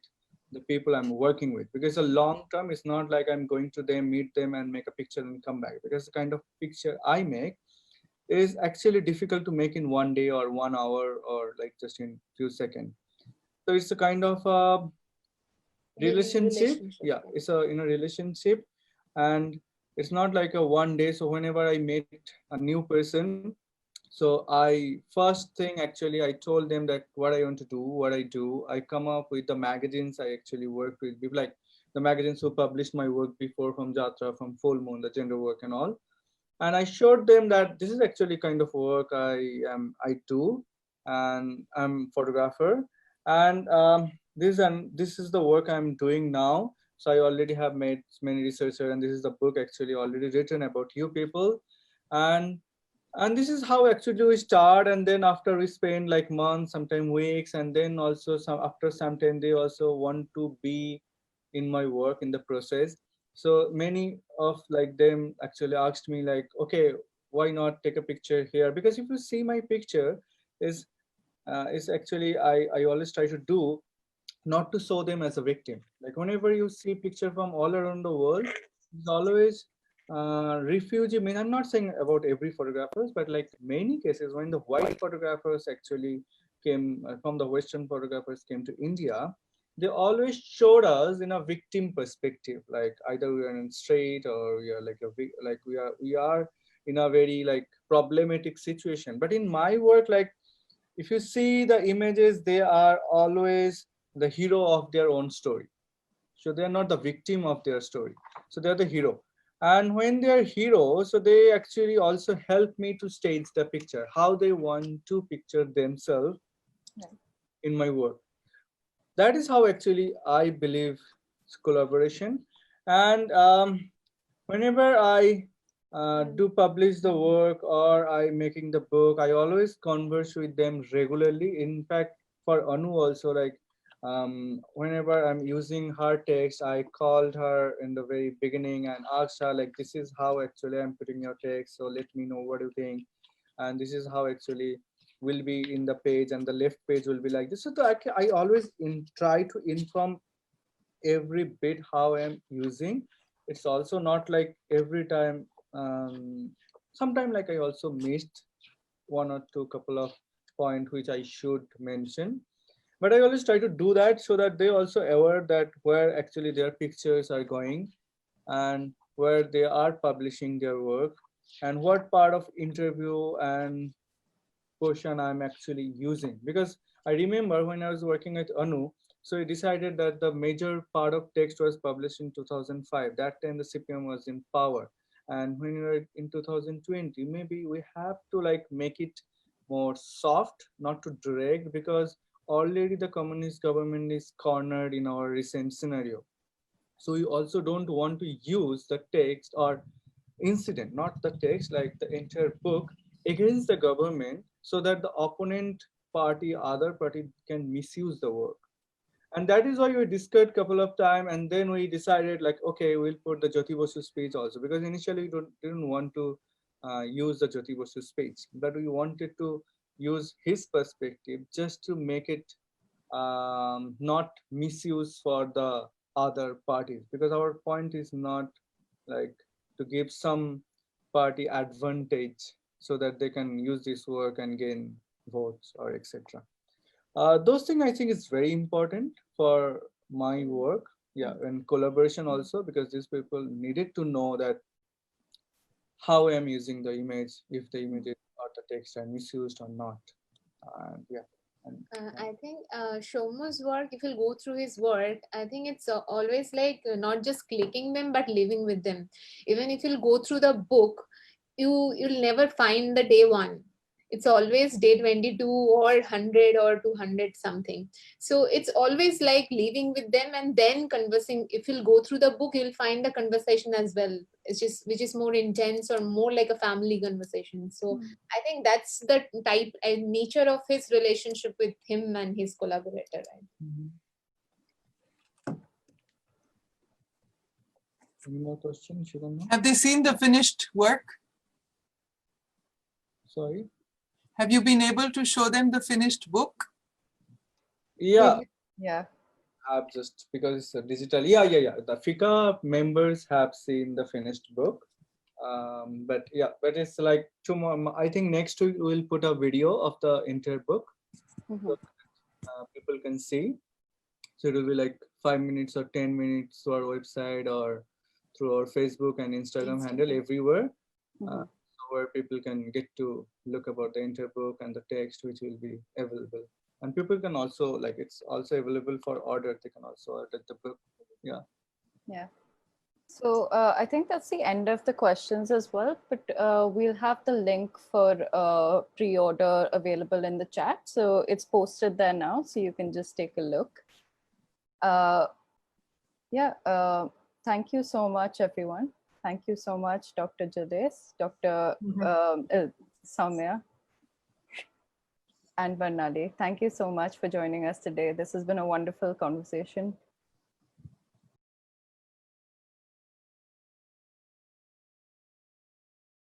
the people I'm working with, because a long term, it's not like I'm going to them, meet them and make a picture and come back, because the kind of picture I make is actually difficult to make in 1 day or 1 hour or like just in few seconds. So it's a kind of relationship. Yeah, it's a relationship, and it's not like a 1 day. So whenever I meet a new person, so I first thing actually I told them that what I want to do, what I do. I come up with the magazines I actually work with, people like the magazines who published my work before, from Jatra, from Full Moon, the gender work and all. And I showed them that this is actually kind of work I do, and I'm photographer, and this is the work I'm doing now. So I already have made many researcher, and this is the book actually already written about you people, and this is how actually we start. And then after we spend like months, sometimes weeks, and then also after some time they also want to be in my work in the process. So many of like them actually asked me like, okay, why not take a picture here? Because if you see my picture is actually I always try to do not to show them as a victim. Like whenever you see picture from all around the world, it's always refugee. I mean, I'm not saying about every photographers, but like many cases when the white photographers actually came from the Western photographers came to India, they always showed us in a victim perspective. Like either we are in straight or we are like we are in a very like problematic situation. But in my work, like if you see the images, they are always the hero of their own story. So they are not the victim of their story. So they are the hero. And when they are heroes, so they actually also help me to stage the picture, how they want to picture themselves in my work. That is how actually I believe collaboration. And whenever I do publish the work or I making the book. I always converse with them regularly. In fact, for Annu also, like whenever I'm using her text, I called her in the very beginning and asked her like, this is how actually I'm putting your text. So let me know what you think. And this is how actually will be in the page, and the left page will be like this. So I always try to inform every bit how I'm using. It's also not like every time. Sometime like I also missed one or two couple of point which I should mention, but I always try to do that so that they also aware that where actually their pictures are going and where they are publishing their work and what part of interview and question I'm actually using. Because I remember when I was working with Anu, so he decided that the major part of text was published in 2005. That time the CPM was in power. And when we were in 2020, maybe we have to like make it more soft, not to direct, because already the communist government is cornered in our recent scenario. So we also don't want to use the text or incident, not the text, like the entire book against the government so that the opponent party, other party can misuse the work. And that is why we discussed a couple of times, and then we decided like, okay, we'll put the Jyoti Basu speech also, because initially we didn't want to use the Jyoti Basu speech, but we wanted to use his perspective just to make it not misuse for the other parties, because our point is not like to give some party advantage so that they can use this work and gain votes or etc. Those things I think is very important for my work. Yeah, and collaboration also, because these people needed to know that how I'm using the image, if the image or the text are misused or not. And yeah. And, I think Shomu's work, if you'll go through his work, I think it's always like not just clicking them, but living with them. Even if you'll go through the book, you'll never find the day one. It's always day 22 or 100 or 200 something. So it's always like living with them and then conversing. If you'll go through the book, you'll find the conversation as well. It's just which is more intense or more like a family conversation. So I think that's the type and nature of his relationship with him and his collaborator. Right? any more questions? Have they seen the finished work? Sorry. Have you been able to show them the finished book? Yeah. Yeah. Have just because it's a digital. Yeah. The FICA members have seen the finished book. But it's like tomorrow. I think next week we'll put a video of the entire book, so people can see. So it will be like 5 minutes or 10 minutes to our website or through our Facebook and Instagram handle everywhere, so where people can get to look about the entire book and the text, which will be available. And people can also like it's also available for order. They can also order the book. Yeah. Yeah. So I think that's the end of the questions as well, but we'll have the link for pre-order available in the chat. So it's posted there now, so you can just take a look. Thank you so much, everyone. Thank you so much, Dr. Jalais, Dr. Soumya, and Barnali. Thank you so much for joining us today. This has been a wonderful conversation.